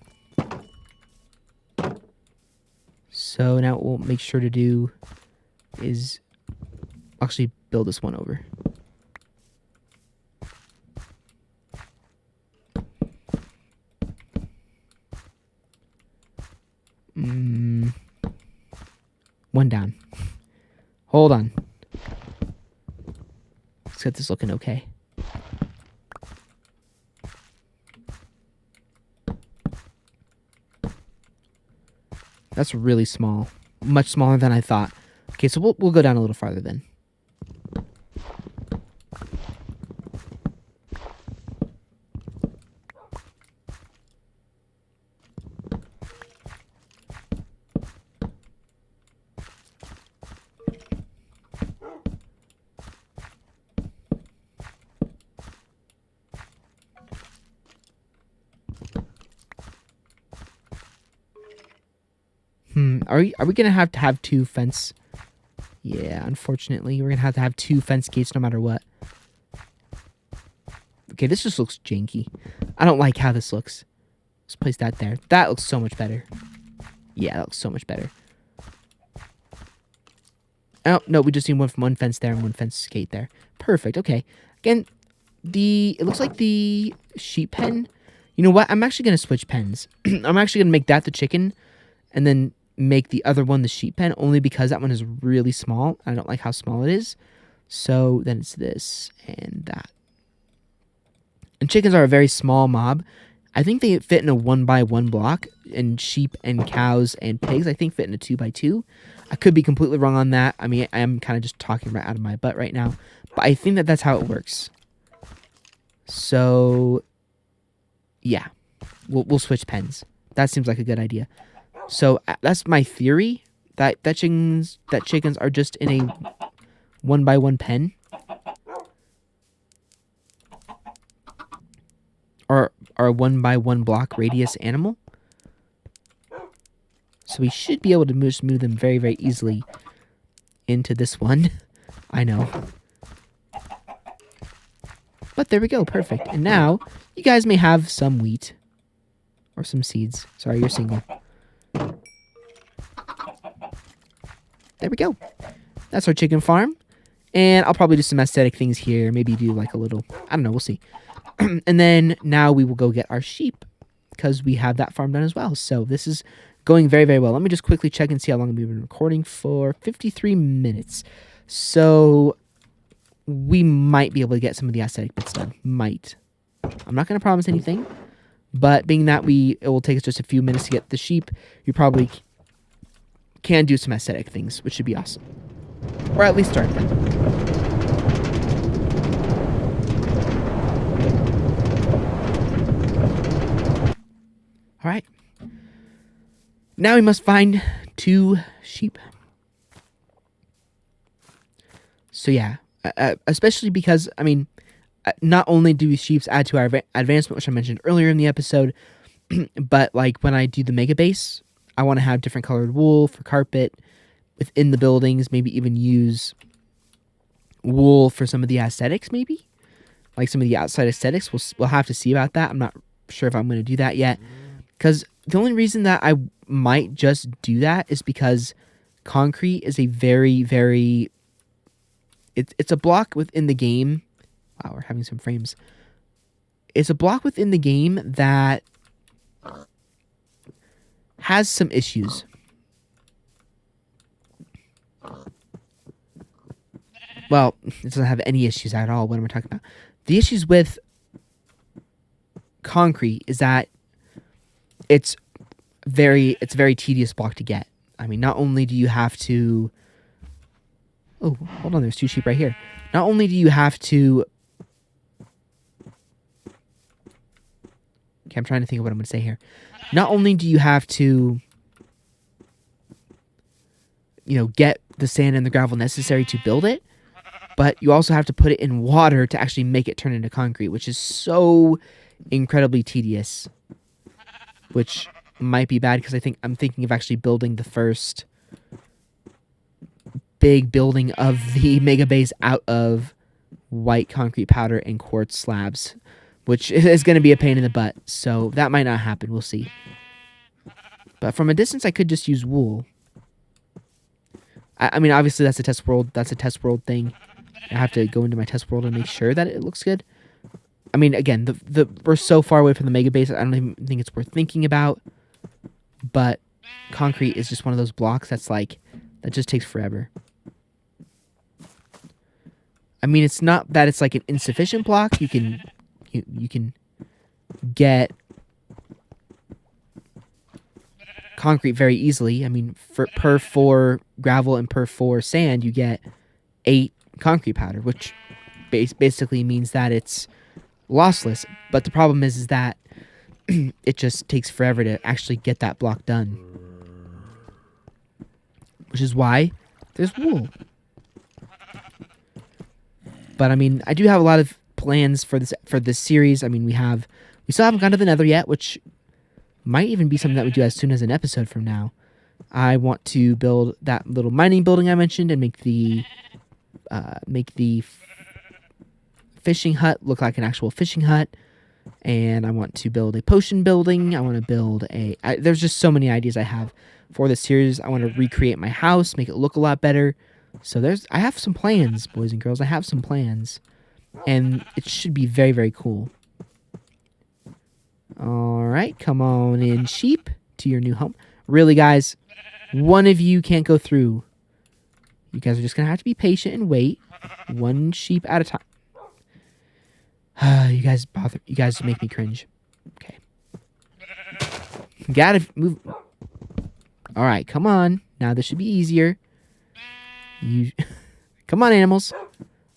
So now what we'll make sure to do is actually build this one over. One down. Hold on. Let's get this looking okay. That's really small. Much smaller than I thought. Okay, so we'll go down a little farther then. Are we gonna have to have 2 fence? Yeah, unfortunately, we're gonna have 2 fence gates no matter what. Okay, this just looks janky. I don't like how this looks. Let's place that there. That looks so much better. Yeah, that looks so much better. Oh, no, we just need one fence there and 1 fence gate there. Perfect, okay. Again, it looks like the sheep pen. You know what? I'm actually going to switch pens. I'm actually going to make that the chicken and then make the other one the sheep pen, only because that one is really small. I don't like how small it is. So then it's this and that. And chickens are a very small mob. I think they fit in a 1x1 block, and sheep and cows and pigs, I think, fit in a 2x2. I could be completely wrong on that. I mean, I am kind of just talking right out of my butt right now. But I think that that's how it works. So, yeah. We'll switch pens. That seems like a good idea. So, that's my theory. That chickens are just in a 1x1 pen. Or a 1x1 block radius animal. So we should be able to move them very, very easily into this one. I know. But there we go, perfect. And now, you guys may have some wheat. Or some seeds. Sorry, you're single. There we go. That's our chicken farm. And I'll probably do some aesthetic things here. Maybe do like a little, I don't know, we'll see. And then now we will go get our sheep, because we have that farm done as well. So this is going very, very well. Let me just quickly check and see how long we've been recording for. 53 minutes. So we might be able to get some of the aesthetic bits done. Might. I'm not going to promise anything, but being that it will take us just a few minutes to get the sheep, you probably can do some aesthetic things, which should be awesome. Or at least start them. All right. Now we must find 2 sheep. So yeah, especially because, I mean, not only do sheep add to our advancement, which I mentioned earlier in the episode, but like when I do the mega base, I want to have different colored wool for carpet within the buildings, maybe even use wool for some of the aesthetics, maybe? Like some of the outside aesthetics. We'll have to see about that. I'm not sure if I'm going to do that yet. Because the only reason that I might just do that is because concrete is a very, very... It's a block within the game. Wow, we're having some frames. It's a block within the game that has some issues. Well, it doesn't have any issues at all. What am I talking about? The issues with concrete is that it's a very tedious block to get. I mean, not only do you have to... Oh, hold on, there's 2 sheep right here. Not only do you have to... Okay, I'm trying to think of what I'm going to say here. Not only do you have to, get the sand and the gravel necessary to build it, but you also have to put it in water to actually make it turn into concrete, which is so incredibly tedious. Which might be bad, because I'm thinking of actually building the first big building of the mega base out of white concrete powder and quartz slabs, which is going to be a pain in the butt. So that might not happen. We'll see. But from a distance, I could just use wool. I mean, obviously that's a test world. That's a test world thing. I have to go into my test world and make sure that it looks good. I mean, again, we're so far away from the mega base, I don't even think it's worth thinking about. But concrete is just one of those blocks that just takes forever. I mean, it's not that it's like an insufficient block. You can get concrete very easily. I mean, per 4 gravel and per 4 sand, you get 8 concrete powder, which basically means that it's lossless. But the problem is that it just takes forever to actually get that block done, which is why there's wool. But I mean, I do have a lot of plans for this series. I mean, we still haven't gone to the Nether yet, which might even be something that we do as soon as an episode from now. I want to build that little mining building I mentioned and make the fishing hut look like an actual fishing hut. And I want to build a potion building. I want to build there's just so many ideas I have for this series. I want to recreate my house, make it look a lot better. So I have some plans, boys and girls. I have some plans. And it should be very, very cool. Alright, come on in, sheep, to your new home. Really, guys, one of you can't go through. You guys are just going to have to be patient and wait. One sheep at a time. You guys make me cringe. Okay. Gotta move. Alright, come on. Now this should be easier. Come on, animals.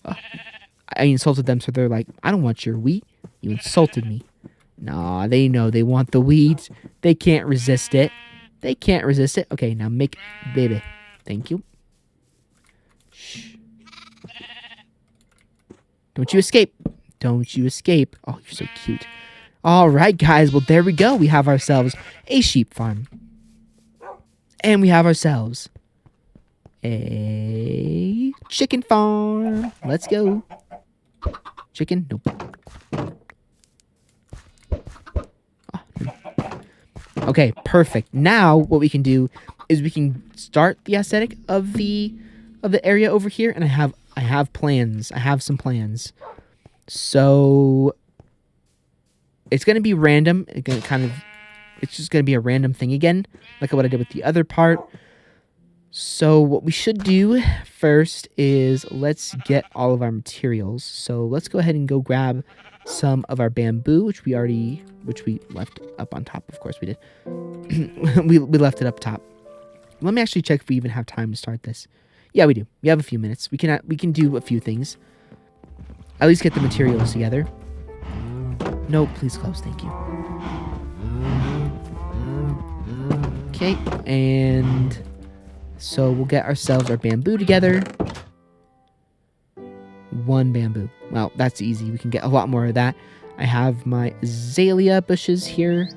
I insulted them, so they're like, I don't want your wheat. You insulted me. Nah, they know they want the wheat. They can't resist it. They can't resist it. Okay, now make baby. Thank you. Shh. Don't you escape. Don't you escape. Oh, you're so cute. All right, guys. Well, there we go. We have ourselves a sheep farm. And we have ourselves a chicken farm. Let's go. Chicken? Nope. Okay, perfect. Now what we can do is we can start the aesthetic of the area over here, and I have plans. I have some plans. So it's gonna be random. It's just gonna be a random thing again, like what I did with the other part. So what we should do first is let's get all of our materials. So let's go ahead and go grab some of our bamboo, which we left up on top. Of course we did. we left it up top. Let me actually check if we even have time to start this. Yeah, we do. We have a few minutes. We can do a few things. At least get the materials together. No, please close. Thank you. Okay, and so we'll get ourselves our bamboo together. One bamboo. Well, that's easy. We can get a lot more of that. I have my azalea bushes here.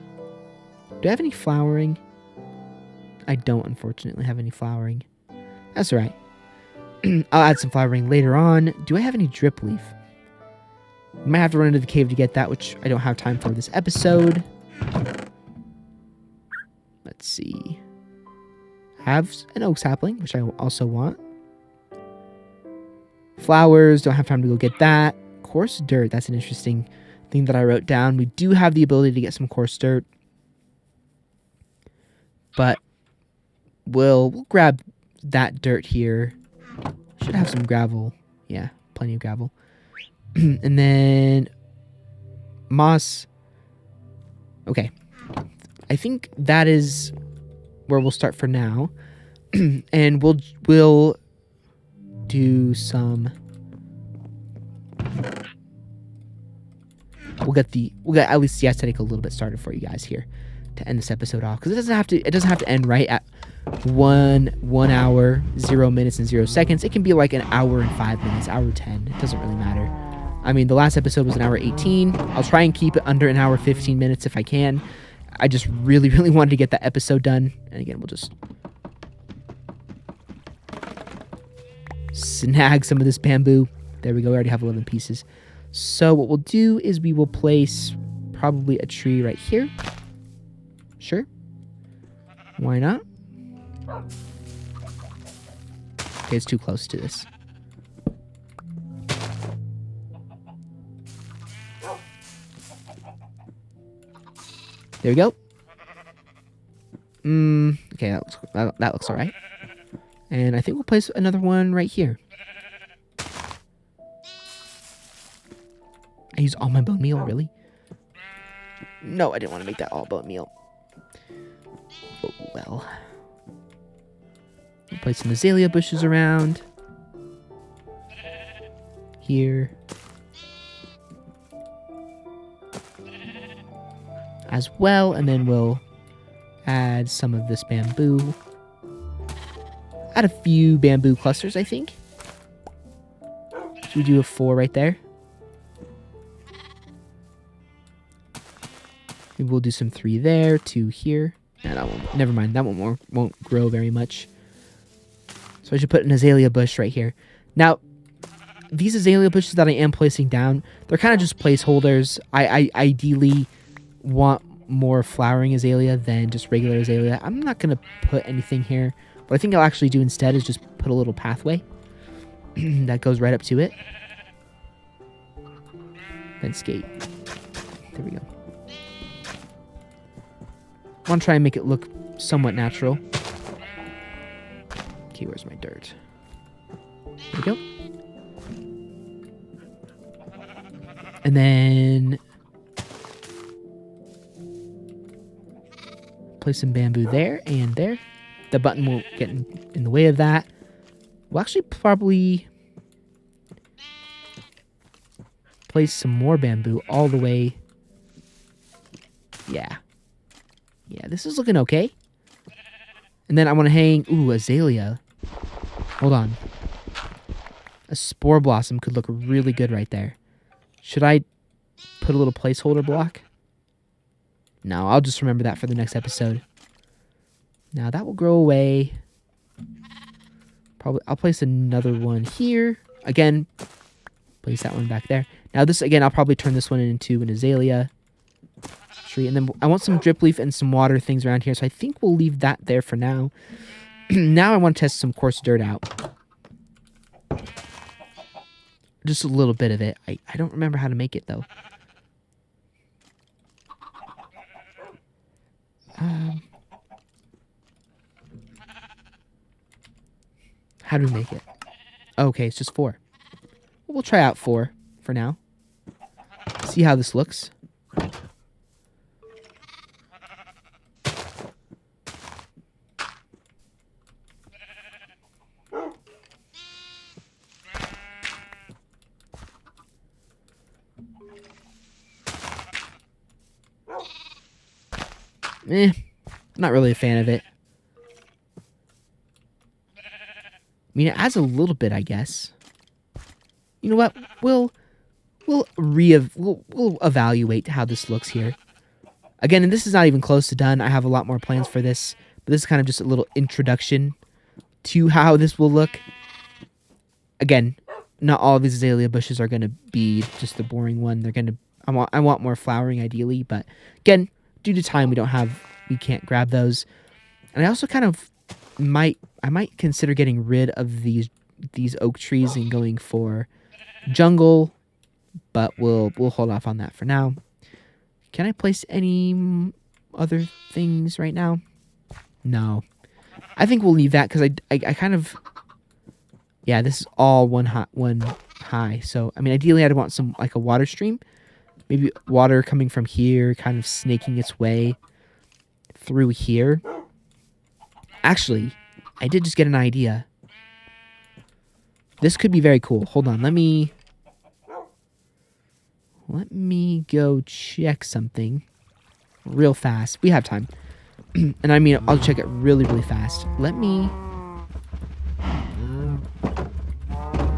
Do I have any flowering? I don't, unfortunately, have any flowering. That's all right. I'll add some flowering later on. Do I have any drip leaf? Might have to run into the cave to get that, which I don't have time for this episode. Let's see. I have an oak sapling, which I also want. Flowers, don't have time to go get that. Coarse dirt, that's an interesting thing that I wrote down. We do have the ability to get some coarse dirt. But we'll grab that dirt here. Should have some gravel. Yeah, plenty of gravel. And then moss. Okay. I think that is where we'll start for now. And we'll do some. We'll get at least the aesthetic a little bit started for you guys here to end this episode off, because it doesn't have to end right at 1 hour 0 minutes and 0 seconds. It can be like an hour and 5 minutes, hour 10. It doesn't really matter. I mean, the last episode was an hour 18. I'll try and keep it under an hour 15 minutes if I can. I just really, really wanted to get that episode done. And again, we'll just snag some of this bamboo. There we go. We already have 11 pieces. So what we'll do is we will place probably a tree right here. Sure. Why not? Okay, it's too close to this. There we go. Okay, that looks all right. And I think we'll place another one right here. I use all my bone meal, really? No, I didn't want to make that all bone meal. Oh, well. We'll place some azalea bushes around. Here. As well, and then we'll add some of this bamboo. Add a few bamboo clusters, I think. Should we do a 4 right there? Maybe we'll do some 3 there, 2 here. Nah, that won't. Never mind. That one won't grow very much. So I should put an azalea bush right here. Now, these azalea bushes that I am placing down, they're kind of just placeholders. I ideally want more flowering azalea than just regular azalea. I'm not going to put anything here. What I think I'll actually do instead is just put a little pathway that goes right up to it. Then skate. There we go. I want to try and make it look somewhat natural. Okay, where's my dirt? There we go. And then place some bamboo there and there. The button won't get in the way of that. We'll actually probably place some more bamboo all the way. Yeah. Yeah, this is looking okay. And then I want to hang... Ooh, azalea. Hold on. A spore blossom could look really good right there. Should I put a little placeholder block? No, I'll just remember that for the next episode. Now that will grow away. Probably I'll place another one here. Again, place that one back there. Now this, again, I'll probably turn this one into an azalea tree. And then I want some drip leaf and some water things around here. So I think we'll leave that there for now. Now I want to test some coarse dirt out. Just a little bit of it. I don't remember how to make it, though. How do we make it? Okay, it's just 4. We'll try out 4 for now. See how this looks. Not really a fan of it. I mean, it adds a little bit, I guess. You know what? We'll evaluate how this looks here. Again, and this is not even close to done. I have a lot more plans for this, but this is kind of just a little introduction to how this will look. Again, not all of these azalea bushes are going to be just the boring one. They're going to I want more flowering ideally, but again, due to time we can't grab those. And I also kind of might consider getting rid of these oak trees and going for jungle, but we'll hold off on that for now. Can I place any other things right now? No. I think we'll leave that because I kind of... Yeah, this is all one high. So, I mean, ideally I'd want some, like a water stream. Maybe water coming from here, kind of snaking its way through here. Actually, I did just get an idea. This could be very cool. Hold on, let me go check something real fast. We have time. And I mean, I'll check it really, really fast. Let me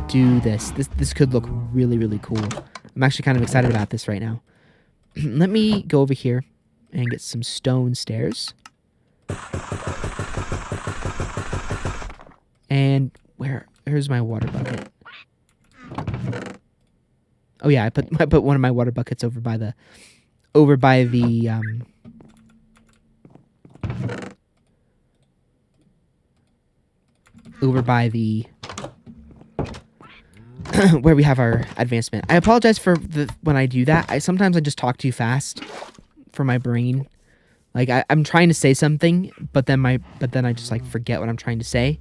do this. This could look really, really cool. I'm actually kind of excited about this right now. Let me go over here and get some stone stairs. And where's my water bucket? Oh yeah, I put one of my water buckets over by the where we have our advancement. I apologize for when I do that. Sometimes I just talk too fast for my brain. Like I'm trying to say something, but then I just like forget what I'm trying to say,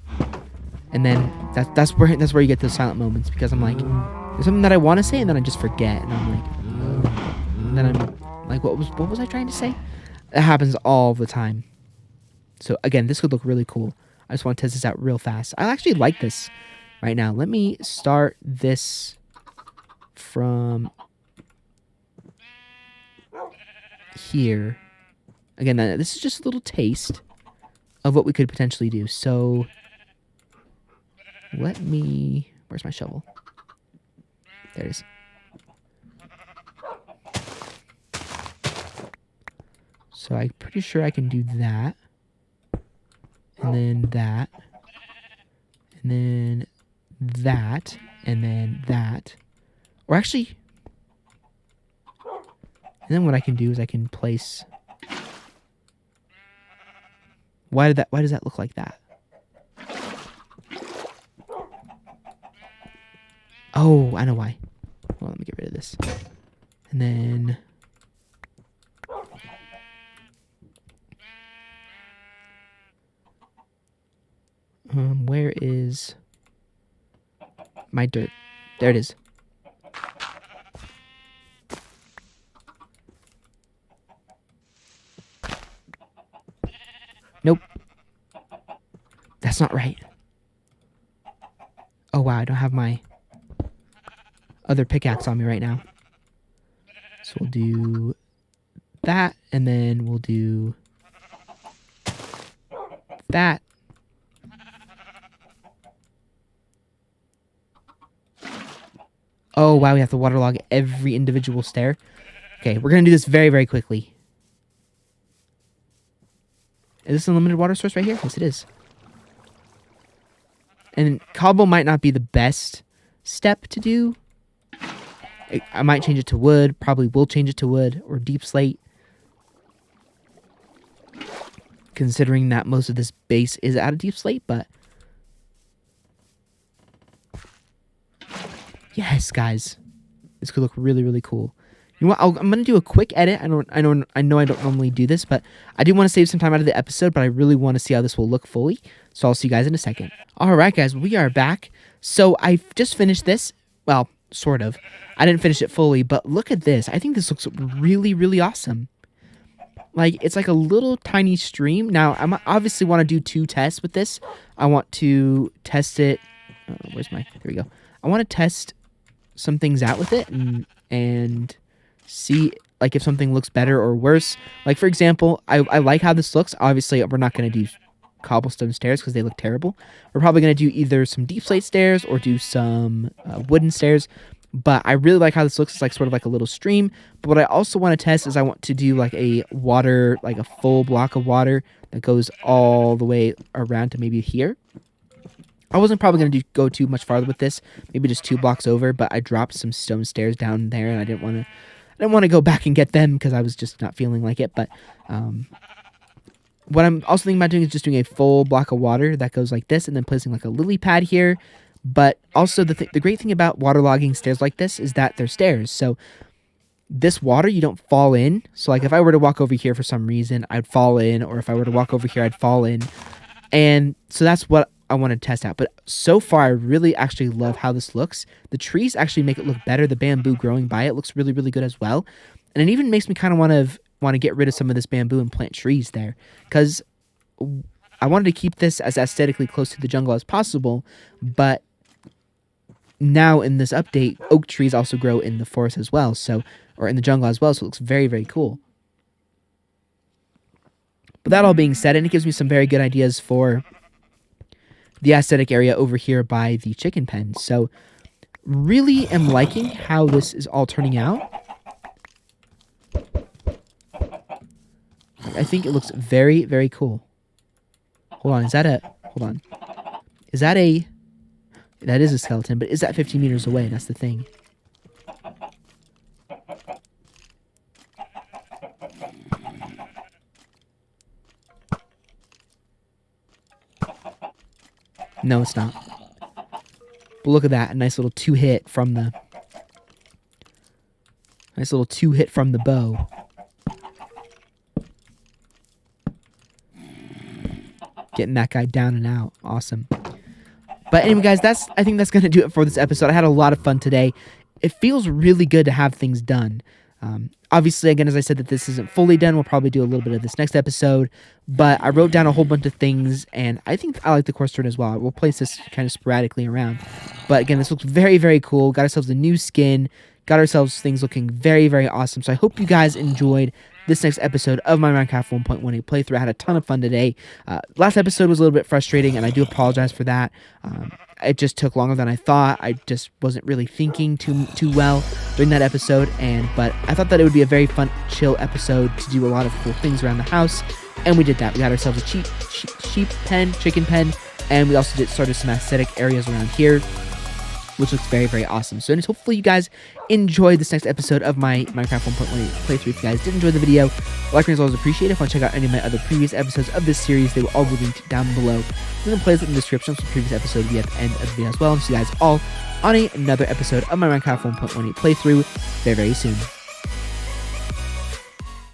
and then that's where you get those silent moments, because I'm like, there's something that I want to say and then I just forget, and I'm like, and then I'm like, what was I trying to say? That happens all the time. So again, this could look really cool. I just want to test this out real fast. I actually like this right now. Let me start this from here. Again, this is just a little taste of what we could potentially do. So where's my shovel? There it is. So I'm pretty sure I can do that. And then that. And then that. And then that. Or actually... And then what I can do is I can place... Why does that look like that? Oh, I know why. Well, let me get rid of this. And then... where is my dirt? There it is. Nope. That's not right. Oh, wow. I don't have my other pickaxe on me right now. So we'll do that, and then we'll do that. Oh, wow. We have to waterlog every individual stair. Okay, we're going to do this very, very quickly. Is this an unlimited water source right here? Yes, it is. And cobble might not be the best step to do. I might change it to wood. Probably will change it to wood or deep slate. Considering that most of this base is out of deep slate, but... Yes, guys. This could look really, really cool. You know what? I'm going to do a quick edit. I know I don't normally do this, but I do want to save some time out of the episode, but I really want to see how this will look fully. So I'll see you guys in a second. All right, guys, we are back. So I just finished this. Well, sort of. I didn't finish it fully, but look at this. I think this looks really, really awesome. Like, it's like a little tiny stream. Now, I obviously want to do 2 tests with this. I want to test it. Where's my... There we go. I want to test some things out with it and see like if something looks better or worse. Like, for example, I like how this looks. Obviously, we're not going to do cobblestone stairs because they look terrible. We're probably going to do either some deep slate stairs or do some wooden stairs. But I really like how this looks. It's like sort of like a little stream. But what I also want to test is I want to do like a water, like a full block of water that goes all the way around to maybe here. I wasn't probably going to go too much farther with this, maybe just 2 blocks over, but I dropped some stone stairs down there, and I didn't want to go back and get them because I was just not feeling like it. But what I'm also thinking about doing is just doing a full block of water that goes like this, and then placing like a lily pad here. But also the great thing about waterlogging stairs like this is that they're stairs, so this water you don't fall in. So like if I were to walk over here for some reason, I'd fall in, or if I were to walk over here, I'd fall in, and so that's what I want to test out. But so far, I really actually love how this looks. The trees actually make it look better. The bamboo growing by it looks really, really good as well. And it even makes me kind of want to get rid of some of this bamboo and plant trees there, because I wanted to keep this as aesthetically close to the jungle as possible. But now in this update, oak trees also grow in the forest as well, so, or in the jungle as well. So it looks very, very cool. But that all being said, and it gives me some very good ideas for the aesthetic area over here by the chicken pen. So really am liking how this is all turning out. I think it looks very, very cool. Hold on, that is a skeleton, but is that 50 meters away? That's the thing. No, it's not. But look at that. A nice little two-hit from the... bow. Getting that guy down and out. Awesome. But anyway, guys, I think that's going to do it for this episode. I had a lot of fun today. It feels really good to have things done. Obviously, again, as I said, that this isn't fully done. We'll probably do a little bit of this next episode. But I wrote down a whole bunch of things, and I think I like the course turn as well. We'll place this kind of sporadically around. But again, this looks very, very cool. Got ourselves a new skin. Got ourselves things looking very, very awesome. So I hope you guys enjoyed this next episode of my Minecraft 1.18 playthrough. I had a ton of fun today. Last episode was a little bit frustrating, and I do apologize for that. it just took longer than I thought. I just wasn't really thinking too well during that episode, but I thought that it would be a very fun, chill episode to do a lot of cool things around the house, and we did that. We got ourselves a chicken pen, and we also started some aesthetic areas around here, which looks very, very awesome. So hopefully you guys enjoyed this next episode of my Minecraft 1.1 playthrough. If you guys did enjoy the video, like and always appreciate it. If you want to check out any of my other previous episodes of this series, they will all be linked down below. There's a playlist in the description, so the previous episode will be at the end of the video as well. And see you guys all on another episode of my Minecraft 1.18 playthrough very, very soon.